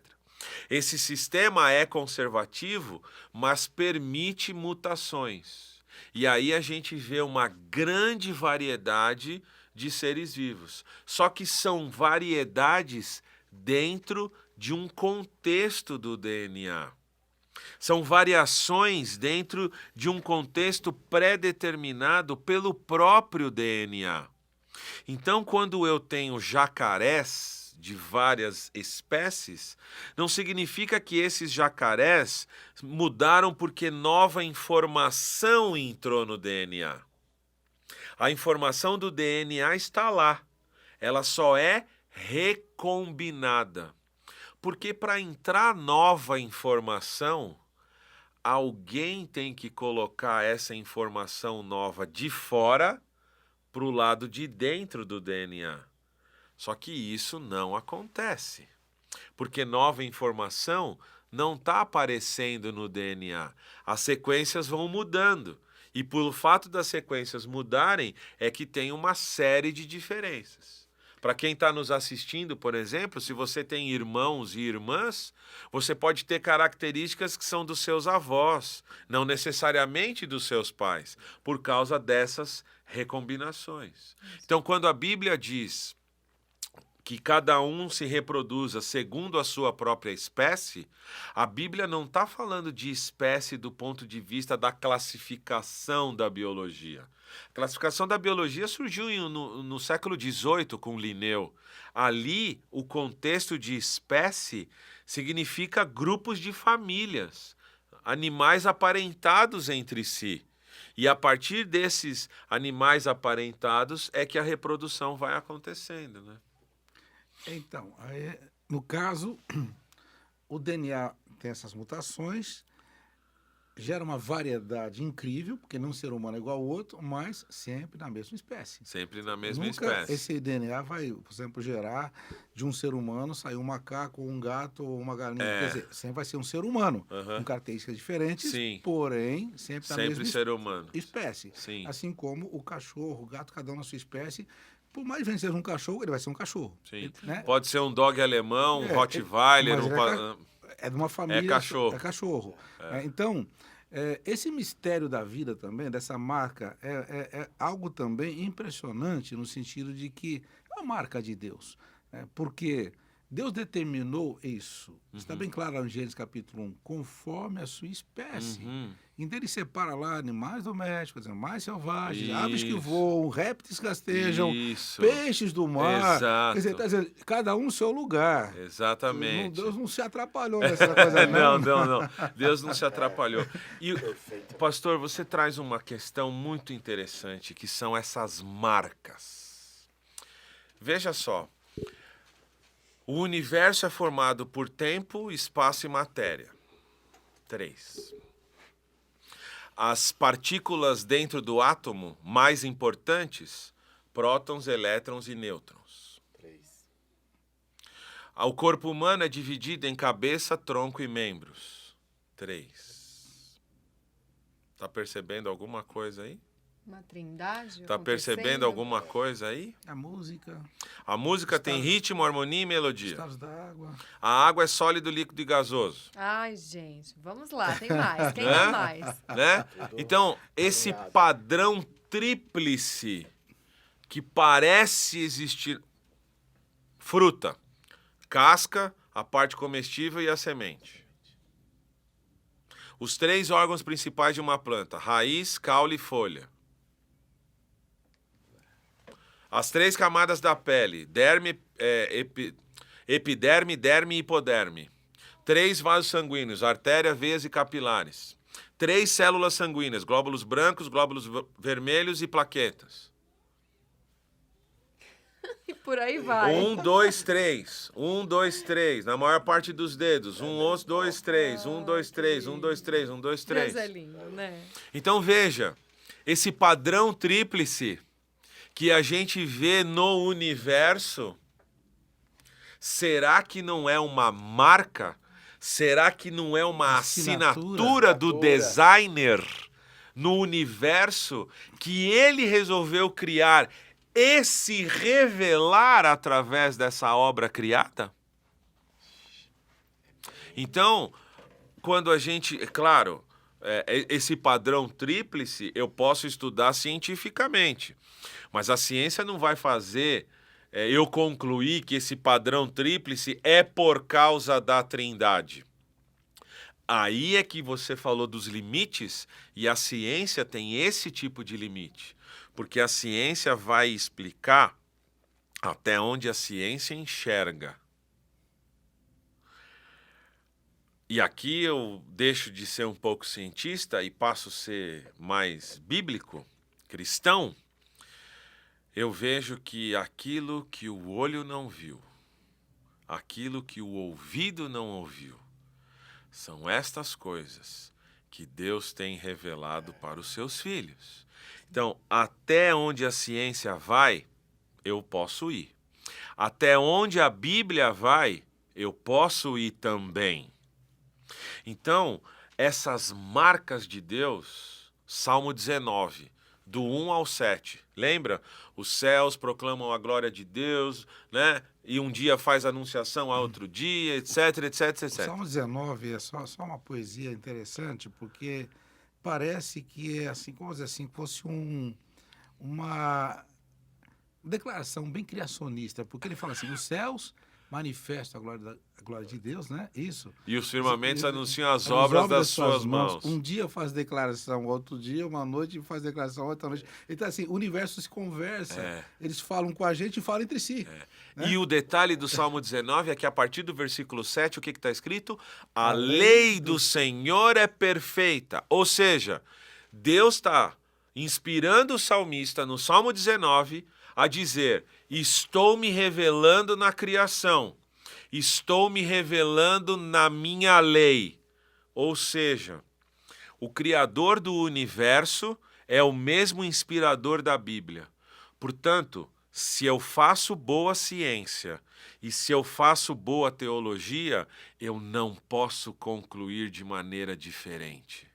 Esse sistema é conservativo, mas permite mutações. E aí a gente vê uma grande variedade de seres vivos. Só que são variedades dentro de um contexto do DNA. São variações dentro de um contexto pré-determinado pelo próprio DNA. Então, quando eu tenho jacarés de várias espécies, não significa que esses jacarés mudaram porque nova informação entrou no DNA. A informação do DNA está lá. Ela só é recombinada. Porque para entrar nova informação, alguém tem que colocar essa informação nova de fora para o lado de dentro do DNA. Só que isso não acontece. Porque nova informação não está aparecendo no DNA. As sequências vão mudando. E pelo fato das sequências mudarem, é que tem uma série de diferenças. Para quem está nos assistindo, por exemplo, se você tem irmãos e irmãs, você pode ter características que são dos seus avós, não necessariamente dos seus pais, por causa dessas recombinações. Então, quando a Bíblia diz que cada um se reproduza segundo a sua própria espécie, a Bíblia não está falando de espécie do ponto de vista da classificação da biologia. A classificação da biologia surgiu no século XVIII com Linneu. Ali, o contexto de espécie significa grupos de famílias, animais aparentados entre si. E a partir desses animais aparentados é que a reprodução vai acontecendo, né? Então, aí, no caso, o DNA tem essas mutações, gera uma variedade incrível, porque nenhum ser humano é igual ao outro, mas sempre na mesma espécie. Sempre na mesma Nunca espécie. Esse DNA vai, por exemplo, gerar de um ser humano, sair um macaco, um gato ou uma galinha. Quer dizer, sempre vai ser um ser humano, com características diferentes, Sim. porém sempre na mesma ser humano. espécie. Sim. Assim como o cachorro, o gato, cada um na sua espécie. Por mais que seja um cachorro, ele vai ser um cachorro. Sim. Né? Pode ser um dog alemão, um Rottweiler, é de uma família. É cachorro. É cachorro. Então, esse mistério da vida também, dessa marca, é algo também impressionante no sentido de que é uma marca de Deus. Porque Deus determinou isso. Está bem claro lá em Gênesis capítulo 1, conforme a sua espécie. Então ele separa lá animais domésticos, animais selvagens, aves que voam, répteis que rastejam, peixes do mar. Exato. Quer dizer, tá dizendo, cada um no seu lugar. Exatamente. Deus não se atrapalhou nessa coisa, não. Não. Deus não se atrapalhou. E, pastor, você traz uma questão muito interessante, que são essas marcas. Veja só. O universo é formado por tempo, espaço e matéria. 3. As partículas dentro do átomo mais importantes, prótons, elétrons e nêutrons. 3. O corpo humano é dividido em cabeça, tronco e membros. 3. Tá percebendo alguma coisa aí? Uma trindade? Tá percebendo alguma coisa aí? A música. A música tem ritmo, harmonia e melodia. Estados d'água. A água é sólido, líquido e gasoso. Ai, gente, vamos lá, tem mais. Quem é mais? Né? Então, esse padrão tríplice que parece existir... Fruta, casca, a parte comestível e a semente. Os 3 órgãos principais de uma planta, raiz, caule e folha. As 3 camadas da pele, derme, epiderme, derme e hipoderme. 3 vasos sanguíneos, artéria, veias e capilares. 3 células sanguíneas, glóbulos brancos, glóbulos vermelhos e plaquetas. E por aí vai. 1, 2, 3. 1, 2, 3. Na maior parte dos dedos. 1, 2, 3. 1, 2, 3. 1, 2, 3. 1, 2, 3. Deus é lindo, né? Então veja, esse padrão tríplice que a gente vê no universo, será que não é uma marca? Será que não é uma assinatura do designer no universo que ele resolveu criar e se revelar através dessa obra criada? Então, quando a gente... Claro, esse padrão tríplice eu posso estudar cientificamente, mas a ciência não vai fazer eu concluir que esse padrão tríplice é por causa da Trindade. Aí é que você falou dos limites, e a ciência tem esse tipo de limite, porque a ciência vai explicar até onde a ciência enxerga. E aqui eu deixo de ser um pouco cientista e passo a ser mais bíblico, cristão. Eu vejo que aquilo que o olho não viu, aquilo que o ouvido não ouviu, são estas coisas que Deus tem revelado para os seus filhos. Então, até onde a ciência vai, eu posso ir. Até onde a Bíblia vai, eu posso ir também. Então, essas marcas de Deus, Salmo 19, do 1 ao 7, lembra? Os céus proclamam a glória de Deus, né? E um dia faz anunciação a outro dia, etc, etc, etc. O Salmo 19 é só uma poesia interessante, porque parece que é assim, como dizer assim, fosse uma declaração bem criacionista, porque ele fala assim, os céus manifestam a glória de Deus, né? Isso. E os firmamentos anunciam as obras das suas mãos. Um dia faz declaração, outro dia, uma noite faz declaração, outra noite. Então, assim, o universo se conversa, eles falam com a gente e falam entre si. Né? E o detalhe do Salmo 19 é que a partir do versículo 7, o que está escrito? A lei do Senhor é perfeita. Ou seja, Deus está inspirando o salmista no Salmo 19 a dizer, estou me revelando na criação, estou me revelando na minha lei. Ou seja, o Criador do universo é o mesmo inspirador da Bíblia. Portanto, se eu faço boa ciência e se eu faço boa teologia, eu não posso concluir de maneira diferente.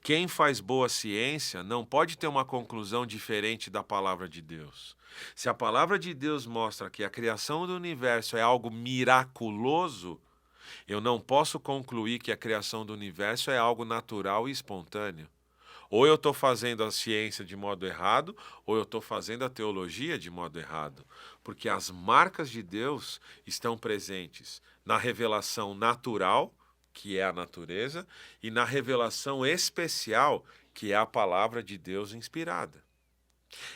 Quem faz boa ciência não pode ter uma conclusão diferente da palavra de Deus. Se a palavra de Deus mostra que a criação do universo é algo miraculoso, eu não posso concluir que a criação do universo é algo natural e espontâneo. Ou eu estou fazendo a ciência de modo errado, ou eu estou fazendo a teologia de modo errado. Porque as marcas de Deus estão presentes na revelação natural, que é a natureza, e na revelação especial, que é a palavra de Deus inspirada.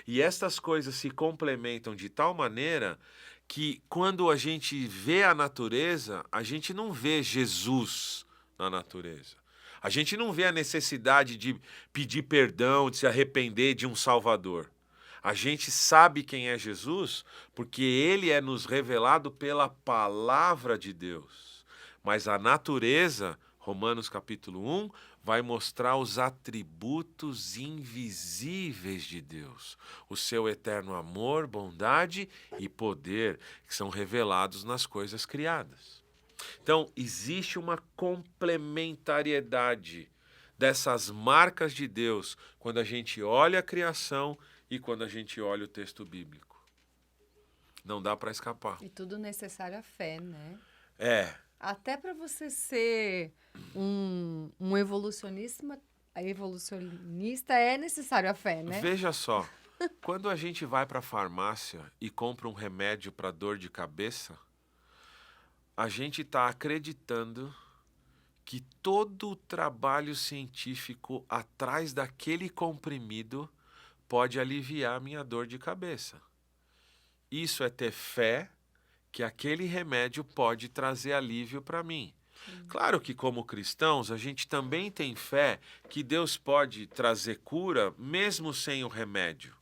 E estas coisas se complementam de tal maneira que quando a gente vê a natureza, a gente não vê Jesus na natureza. A gente não vê a necessidade de pedir perdão, de se arrepender de um Salvador. A gente sabe quem é Jesus porque ele é nos revelado pela palavra de Deus. Mas a natureza, Romanos capítulo 1, vai mostrar os atributos invisíveis de Deus. O seu eterno amor, bondade e poder, que são revelados nas coisas criadas. Então, existe uma complementariedade dessas marcas de Deus quando a gente olha a criação e quando a gente olha o texto bíblico. Não dá para escapar. E tudo necessário à fé, né? É. Até para você ser um evolucionista é necessário a fé, né? Veja só, quando a gente vai para a farmácia e compra um remédio para dor de cabeça, a gente está acreditando que todo o trabalho científico atrás daquele comprimido pode aliviar a minha dor de cabeça. Isso é ter fé que aquele remédio pode trazer alívio para mim. Claro que como cristãos, a gente também tem fé que Deus pode trazer cura mesmo sem o remédio.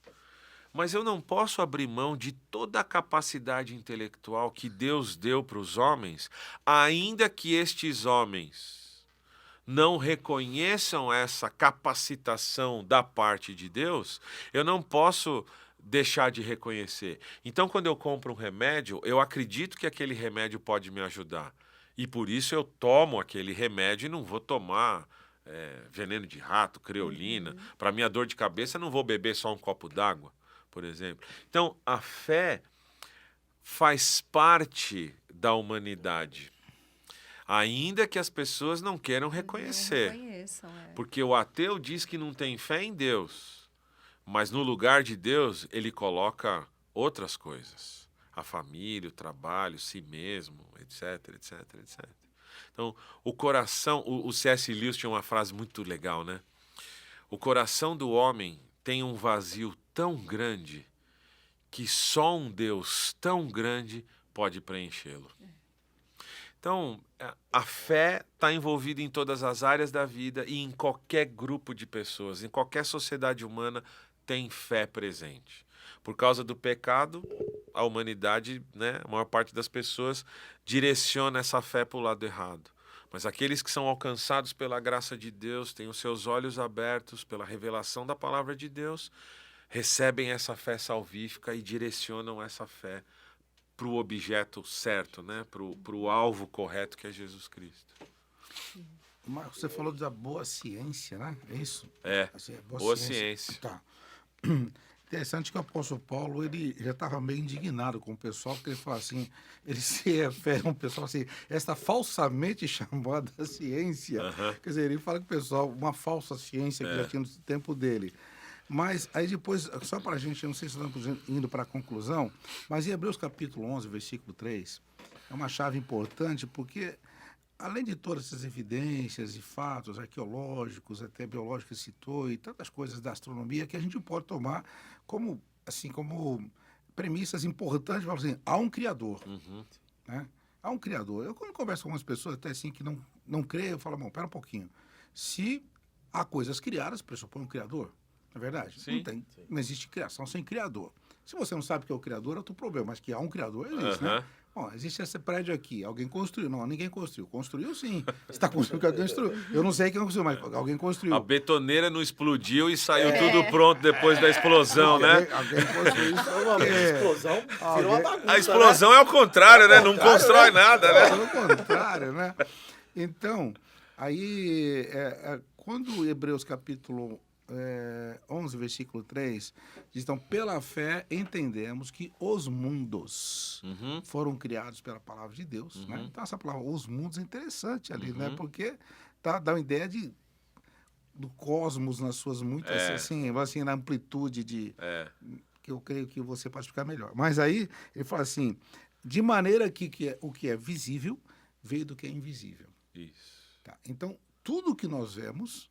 Mas eu não posso abrir mão de toda a capacidade intelectual que Deus deu para os homens, ainda que estes homens não reconheçam essa capacitação da parte de Deus, eu não posso deixar de reconhecer. Então, quando eu compro um remédio, eu acredito que aquele remédio pode me ajudar. E por isso eu tomo aquele remédio e não vou tomar veneno de rato, creolina. Para minha dor de cabeça, eu não vou beber só um copo d'água, por exemplo. Então, a fé faz parte da humanidade, ainda que as pessoas não queiram reconhecer. Não reconheçam, Porque o ateu diz que não tem fé em Deus. Mas no lugar de Deus, ele coloca outras coisas. A família, o trabalho, si mesmo, etc, etc, etc. Então, o coração... O C.S. Lewis tinha uma frase muito legal, né? O coração do homem tem um vazio tão grande que só um Deus tão grande pode preenchê-lo. Então, a fé está envolvida em todas as áreas da vida e em qualquer grupo de pessoas, em qualquer sociedade humana, tem fé presente. Por causa do pecado, a humanidade, né, a maior parte das pessoas, direciona essa fé para o lado errado. Mas aqueles que são alcançados pela graça de Deus, têm os seus olhos abertos pela revelação da palavra de Deus, recebem essa fé salvífica e direcionam essa fé para o objeto certo, né? Para o alvo correto, que é Jesus Cristo. Marcos, você falou da boa ciência, né? É isso? Assim, boa ciência. Tá. Interessante que o apóstolo Paulo, ele já estava meio indignado com o pessoal, porque ele fala assim, ele se refere a um pessoal assim, esta falsamente chamada ciência. Quer dizer, ele fala que o pessoal, uma falsa ciência que já tinha no tempo dele. Mas aí depois, só para a gente, eu não sei se estamos indo para a conclusão, mas em Hebreus capítulo 11, versículo 3, é uma chave importante, porque além de todas essas evidências e fatos arqueológicos, até biológicos que citou, e tantas coisas da astronomia que a gente pode tomar como, assim, como premissas importantes, para assim, há um Criador. Né? Há um Criador. Eu, quando converso com algumas pessoas até assim que não creem, eu falo, bom, pera um pouquinho. Se há coisas criadas, pressupõe um Criador. Não é verdade? Sim. Não existe criação sem Criador. Se você não sabe que é o Criador, é outro problema, mas que há um Criador, existe, né? Bom, existe esse prédio aqui, alguém construiu. Não, ninguém construiu. Construiu sim. Você está construindo que alguém construiu. Eu não sei quem construiu, mas alguém construiu. A betoneira não explodiu e saiu tudo pronto depois da explosão, né? Alguém construiu isso. A explosão virou uma bagunça, A explosão é o contrário, né? Não constrói nada, né? Pelo contrário, né? Então, aí, quando Hebreus capítulo 11, versículo 3, diz, então, pela fé entendemos que os mundos foram criados pela palavra de Deus, né? Então, essa palavra, os mundos, é interessante ali, né? Porque dá uma ideia do cosmos nas suas muitas, assim, na amplitude que eu creio que você pode explicar melhor. Mas aí, ele fala assim, de maneira que o que é visível veio do que é invisível. Isso. Tá? Então, tudo que nós vemos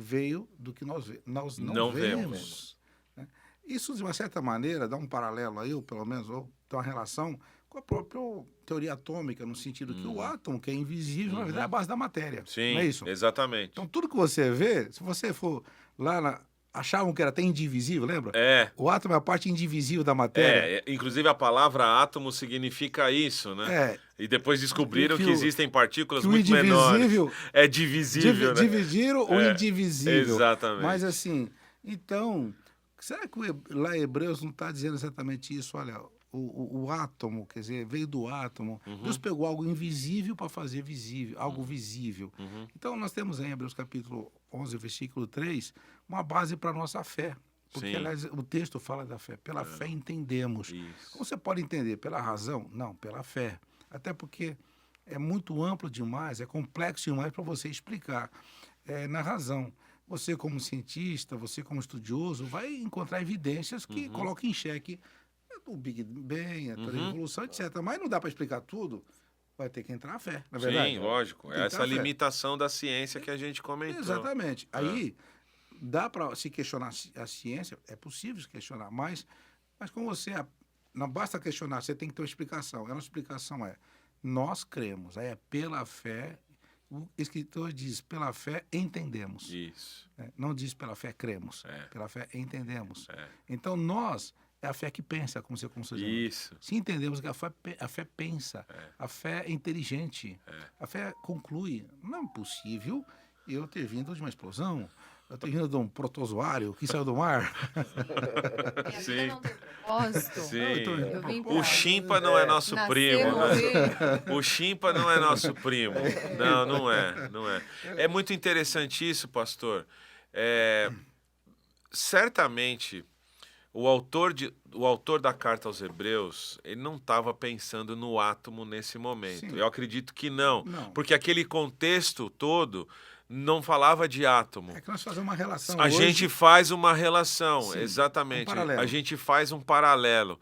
veio do que nós não vemos. Né? Isso, de uma certa maneira, dá um paralelo aí, ou pelo menos, ou tem uma relação com a própria teoria atômica, no sentido que o átomo, que é invisível, na verdade, é a base da matéria. Sim, não é isso? Exatamente. Então, tudo que você vê, se você for lá achavam que era até indivisível, lembra? O átomo é a parte indivisível da matéria. Inclusive a palavra átomo significa isso, né? E depois descobriram que existem partículas muito menores. É divisível, né? Dividiram o indivisível. Exatamente. Mas assim, então, será que lá em Hebreus não está dizendo exatamente isso? Olha, o átomo, quer dizer, veio do átomo. Deus pegou algo invisível para fazer visível, algo visível. Então, nós temos em Hebreus capítulo 11, versículo 3, uma base para a nossa fé. Porque, aliás, o texto fala da fé. Pela fé entendemos. Isso. Como você pode entender? Pela razão? Não, pela fé. Até porque é muito amplo demais, é complexo demais para você explicar. Na razão. Você, como cientista, você, como estudioso, vai encontrar evidências que colocam em xeque o Big Bang, a evolução, etc. Mas não dá para explicar tudo. Vai ter que entrar a fé, na verdade. Sim, lógico. É essa limitação da ciência que a gente comentou. Exatamente. Aí, dá para se questionar a ciência, é possível se questionar, mas como você... Não basta questionar, você tem que ter uma explicação. A nossa explicação nós cremos, é pela fé. O escritor diz, pela fé entendemos. Isso. Não diz pela fé cremos, pela fé entendemos. Então, nós... É a fé que pensa, como você dizendo. Isso. Se entendemos que a fé pensa, a fé é inteligente, a fé conclui. Não é possível eu ter vindo de uma explosão, eu ter vindo de um protozoário que saiu do mar. Sim. Não tem propósito. Sim. O chimpa não é nosso primo. Né? O chimpa não é nosso primo. Não, não é. Não é. É muito interessante isso, pastor. Certamente... O autor da carta aos Hebreus, ele não estava pensando no átomo nesse momento. Sim. Eu acredito que não, porque aquele contexto todo não falava de átomo. É que nós fazemos uma relação. A gente faz uma relação, sim, exatamente. A gente faz um paralelo.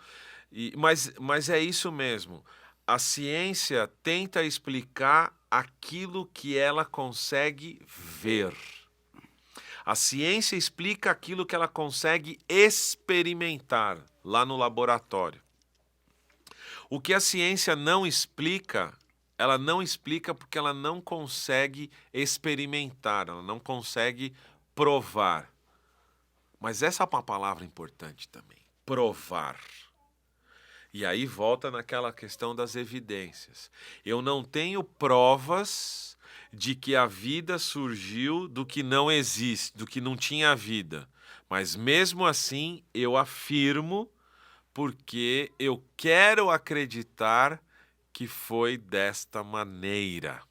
Mas é isso mesmo. A ciência tenta explicar aquilo que ela consegue ver. A ciência explica aquilo que ela consegue experimentar lá no laboratório. O que a ciência não explica, ela não explica porque ela não consegue experimentar, ela não consegue provar. Mas essa é uma palavra importante também, provar. E aí volta naquela questão das evidências. Eu não tenho provas de que a vida surgiu do que não existe, do que não tinha vida. Mas mesmo assim, eu afirmo, porque eu quero acreditar que foi desta maneira.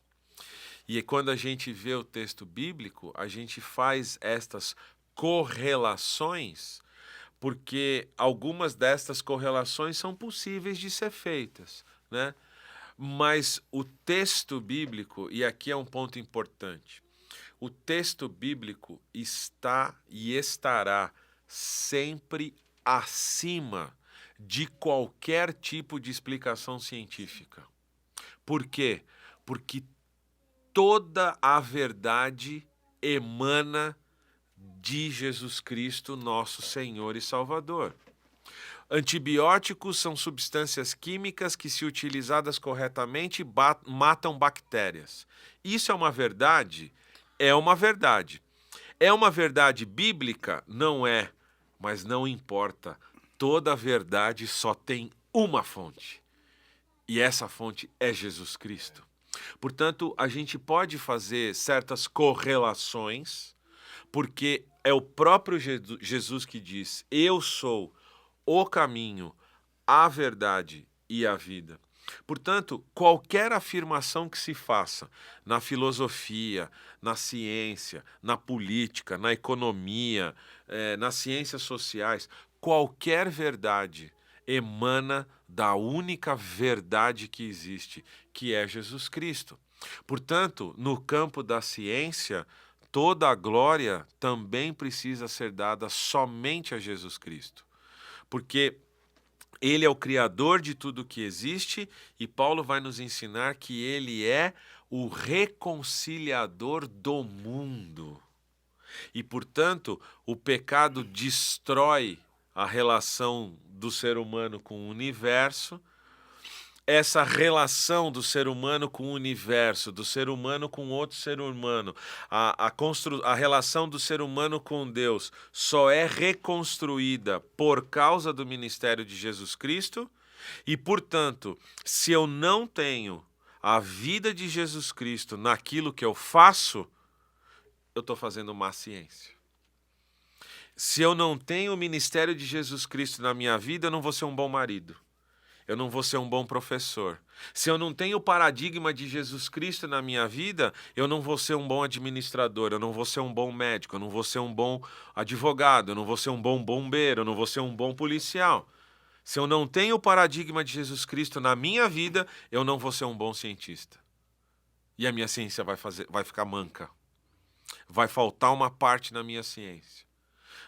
E quando a gente vê o texto bíblico, a gente faz estas correlações, porque algumas destas correlações são possíveis de ser feitas, né? Mas o texto bíblico, e aqui é um ponto importante, o texto bíblico está e estará sempre acima de qualquer tipo de explicação científica. Por quê? Porque toda a verdade emana de Jesus Cristo, nosso Senhor e Salvador. Antibióticos são substâncias químicas que, se utilizadas corretamente, matam bactérias. Isso é uma verdade? É uma verdade. É uma verdade bíblica? Não é, mas não importa. Toda a verdade só tem uma fonte. E essa fonte é Jesus Cristo. Portanto, a gente pode fazer certas correlações, porque é o próprio Jesus que diz: eu sou o caminho, a verdade e a vida. Portanto, qualquer afirmação que se faça na filosofia, na ciência, na política, na economia, nas ciências sociais, qualquer verdade emana da única verdade que existe, que é Jesus Cristo. Portanto, no campo da ciência, toda a glória também precisa ser dada somente a Jesus Cristo. Porque ele é o criador de tudo que existe e Paulo vai nos ensinar que ele é o reconciliador do mundo. E, portanto, o pecado destrói a relação do ser humano com o universo. Essa relação do ser humano com o universo, do ser humano com outro ser humano, a relação do ser humano com Deus só é reconstruída por causa do ministério de Jesus Cristo e, portanto, se eu não tenho a vida de Jesus Cristo naquilo que eu faço, eu estou fazendo má ciência. Se eu não tenho o ministério de Jesus Cristo na minha vida, eu não vou ser um bom marido. Eu não vou ser um bom professor. Se eu não tenho o paradigma de Jesus Cristo na minha vida, eu não vou ser um bom administrador, eu não vou ser um bom médico, eu não vou ser um bom advogado, eu não vou ser um bom bombeiro, eu não vou ser um bom policial. Se eu não tenho o paradigma de Jesus Cristo na minha vida, eu não vou ser um bom cientista. E a minha ciência vai ficar manca. Vai faltar uma parte na minha ciência.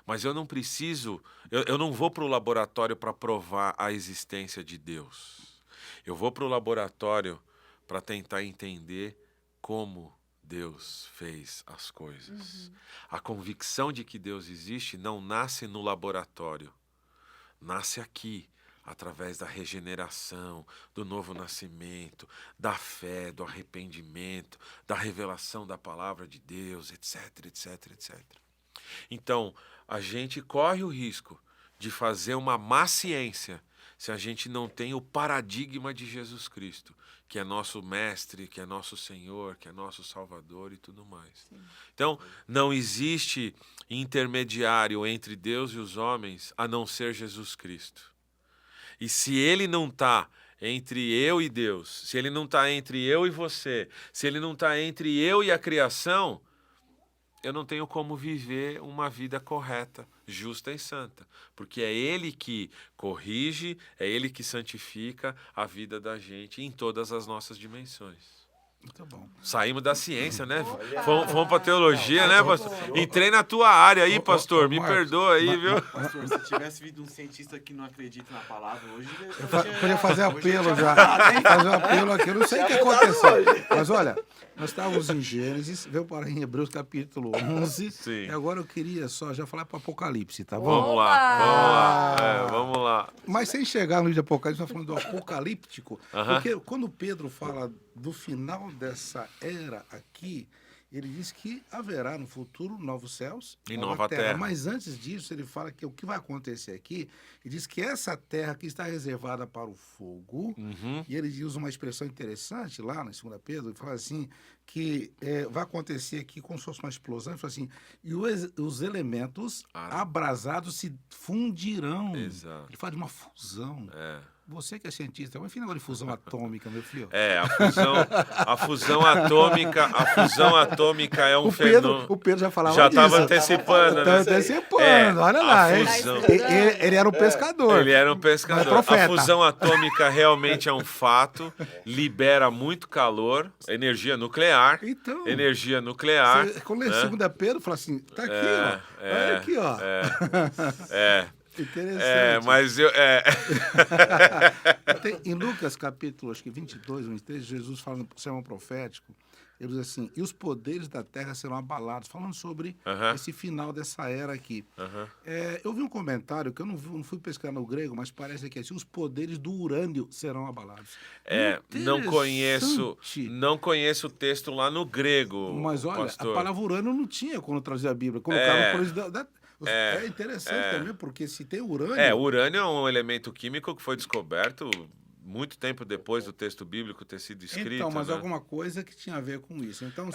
Mas eu não preciso, eu não vou para o laboratório para provar a existência de Deus. Eu vou para o laboratório para tentar entender como Deus fez as coisas. A convicção de que Deus existe não nasce no laboratório. Nasce aqui, através da regeneração, do novo nascimento, da fé, do arrependimento, da revelação da palavra de Deus, etc, etc, etc. Então, a gente corre o risco de fazer uma má ciência se a gente não tem o paradigma de Jesus Cristo, que é nosso mestre, que é nosso Senhor, que é nosso Salvador e tudo mais. Sim. Então, não existe intermediário entre Deus e os homens a não ser Jesus Cristo. E se ele não está entre eu e Deus, se ele não está entre eu e você, se ele não está entre eu e a criação, eu não tenho como viver uma vida correta, justa e santa. Porque é Ele que corrige, é Ele que santifica a vida da gente em todas as nossas dimensões. Muito bom. Saímos da ciência, né? Fomos para teologia, né, pastor? Entrei na tua área aí, pastor. Me perdoa aí, viu? Pastor, se tivesse vindo um cientista que não acredita na palavra hoje... Podia fazer apelo já. Fazer um apelo aqui. Eu não sei o que aconteceu. Mas olha, nós estávamos em Gênesis, veio para em Hebreus capítulo 11. Sim. E agora eu queria só já falar para Apocalipse, tá bom? Vamos lá. Vamos lá. Mas sem chegar no livro de Apocalipse, nós falando do apocalíptico. Porque quando Pedro fala do final dessa era aqui, ele diz que haverá no futuro novos céus e nova terra. Mas antes disso, ele fala que o que vai acontecer aqui, ele diz que essa terra que está reservada para o fogo, e ele usa uma expressão interessante lá na 2 Pedro, ele fala assim, que vai acontecer aqui como se fosse uma explosão, ele fala assim, e os elementos abrasados se fundirão. Exato. Ele fala de uma fusão. Você que é cientista, mas enfim, negócio de fusão atômica, meu filho. A fusão atômica é um fenômeno. O Pedro já falava já disso. Estava antecipando, né? Antecipando, olha lá. Ele era um pescador. Ele era um pescador. A fusão atômica realmente é um fato, libera muito calor, energia nuclear. Então, energia nuclear. Quando lê 2 Pedro, fala assim, tá aqui, ó. Olha aqui, ó. Interessante. Mas eu... Em Lucas, capítulo, acho que 22, 23, Jesus fala no sermão profético, ele diz assim, e os poderes da terra serão abalados, falando sobre esse final dessa era aqui. Eu vi um comentário, que eu não fui pescar no grego, mas parece que é assim, os poderes do urânio serão abalados. Não conheço o texto lá no grego, mas olha, pastor. A palavra urânio não tinha quando trazia a Bíblia, colocava coisas É interessante também, porque se tem urânio... urânio é um elemento químico que foi descoberto muito tempo depois do texto bíblico ter sido escrito. Então, mas alguma coisa que tinha a ver com isso. Então,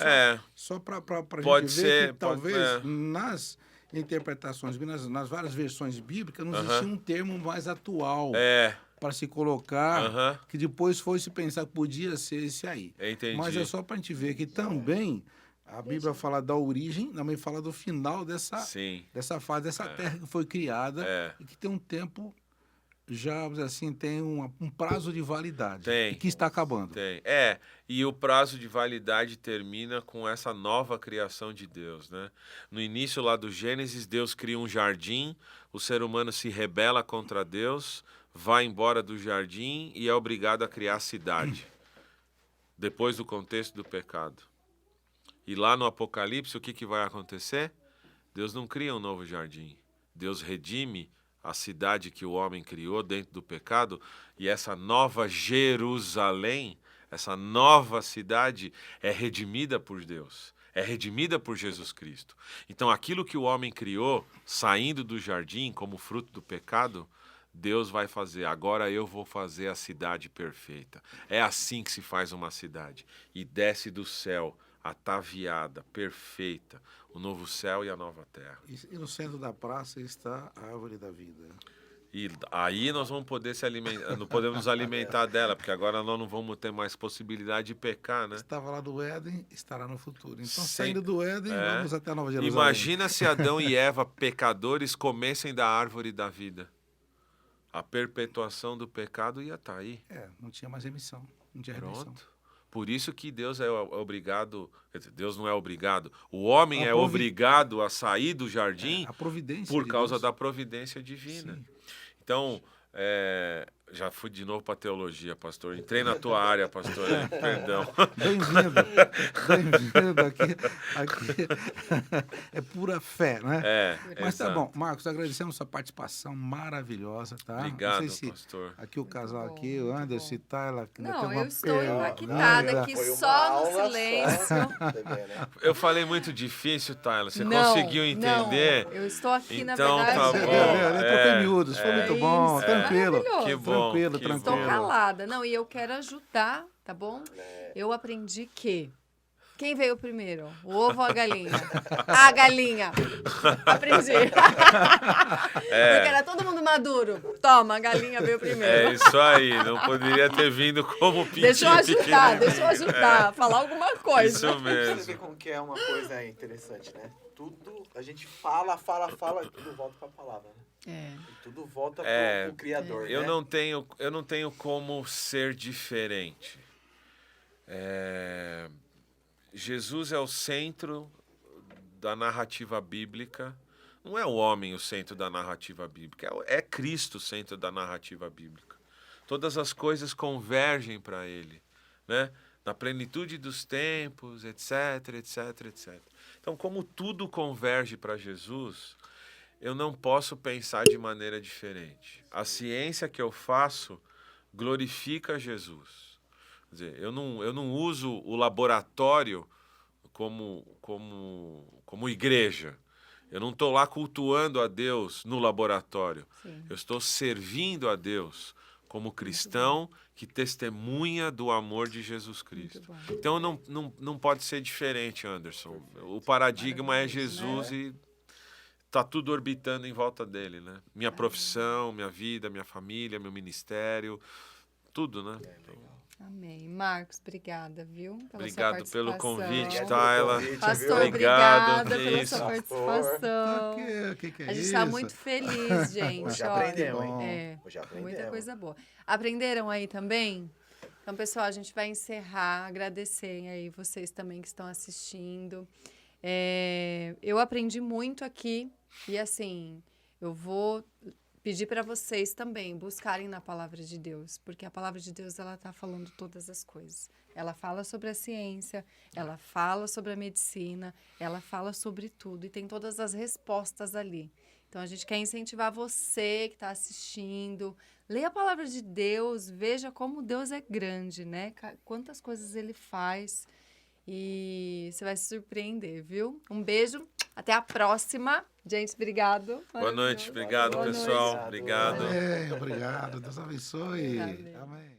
só para a gente ver que talvez nas interpretações, nas várias versões bíblicas, não existia um termo mais atual para se colocar, que depois foi se pensar que podia ser esse aí. Entendi. Mas é só para a gente ver que também... A Bíblia fala da origem, também fala do final dessa fase, dessa terra que foi criada e que tem um tempo, já assim, tem um prazo de validade. E que está acabando. E o prazo de validade termina com essa nova criação de Deus, né? No início lá do Gênesis, Deus cria um jardim, o ser humano se rebela contra Deus, vai embora do jardim e é obrigado a criar a cidade. Depois do contexto do pecado. E lá no Apocalipse, o que vai acontecer? Deus não cria um novo jardim. Deus redime a cidade que o homem criou dentro do pecado, e essa nova Jerusalém, essa nova cidade é redimida por Deus, é redimida por Jesus Cristo. Então aquilo que o homem criou, saindo do jardim como fruto do pecado, Deus vai fazer, agora eu vou fazer a cidade perfeita. É assim que se faz uma cidade. E desce do céu, ataviada, perfeita, o novo céu e a nova terra. E no centro da praça está a árvore da vida. E aí nós vamos poder se alimentar, não podemos nos alimentar dela, porque agora nós não vamos ter mais possibilidade de pecar, né? Estava lá do Éden, estará no futuro. Então, saindo do Éden, vamos até a Nova Jerusalém. Imagina se Adão e Eva, pecadores, comessem da árvore da vida. A perpetuação do pecado ia estar aí. Não tinha mais remissão, não tinha remissão. Pronto. Por isso que Deus é obrigado, quer dizer, Deus não é obrigado, o homem é obrigado a sair do jardim a providência por causa Deus. Da providência divina. Sim. Então, já fui de novo para a teologia, pastor. Entrei na tua área, pastor. Perdão. Bem-vindo aqui. É pura fé, né? Mas exato. Tá bom, Marcos, agradecemos sua participação maravilhosa, tá? Obrigado, pastor. Aqui o casal aqui, o Anderson e Tayla. Não, eu estou impactada aqui só no silêncio. Eu falei muito difícil, Tayla. Você conseguiu entender? Não, eu estou aqui, na então, verdade. Tá bom. Eu troquei miúdos, foi muito bom, tranquilo. Que bom. Tranquilo. Estou calada. Não, e eu quero ajudar, tá bom? Eu aprendi que... Quem veio primeiro? O ovo ou a galinha? A galinha. Aprendi. Porque era todo mundo maduro. Toma, a galinha veio primeiro. É isso aí. Não poderia ter vindo como pintinho. Deixa eu ajudar. Falar alguma coisa. Isso mesmo. Você vê como que é uma coisa interessante, né? Tudo, a gente fala, e tudo volta para a palavra, né? E tudo volta pro Criador, eu né? não tenho como ser diferente. Jesus é o centro da narrativa bíblica. Não é o homem o centro da narrativa bíblica. É Cristo o centro da narrativa bíblica. Todas as coisas convergem para Ele, né? Na plenitude dos tempos, etc, etc, etc. Então, como tudo converge para Jesus, eu não posso pensar de maneira diferente. A ciência que eu faço glorifica Jesus. Quer dizer, eu não uso o laboratório como igreja. Eu não estou lá cultuando a Deus no laboratório. Sim. Eu estou servindo a Deus como cristão que testemunha do amor de Jesus Cristo. Então não pode ser diferente, Anderson. O paradigma é Jesus, né? E está tudo orbitando em volta dele, né? Minha profissão, minha vida, minha família, meu ministério, tudo, né? Amém. Marcos, obrigada, viu? Obrigado pelo convite, Tayla. Pastor, obrigada pela sua participação. Que é a gente está muito feliz, gente. Hoje aprendemos, hein? Hoje aprendemos. Muita coisa boa. Aprenderam aí também? Então, pessoal, a gente vai encerrar. Agradecer aí vocês também que estão assistindo. Eu aprendi muito aqui e, assim, eu vou pedir para vocês também buscarem na palavra de Deus, porque a palavra de Deus, ela está falando todas as coisas. Ela fala sobre a ciência, ela fala sobre a medicina, ela fala sobre tudo e tem todas as respostas ali. Então, a gente quer incentivar você que está assistindo, leia a palavra de Deus, veja como Deus é grande, né? Quantas coisas Ele faz e você vai se surpreender, viu? Um beijo, até a próxima. Gente, obrigado. Boa noite, obrigado, pessoal. Obrigado. Obrigado. Deus abençoe. Amém.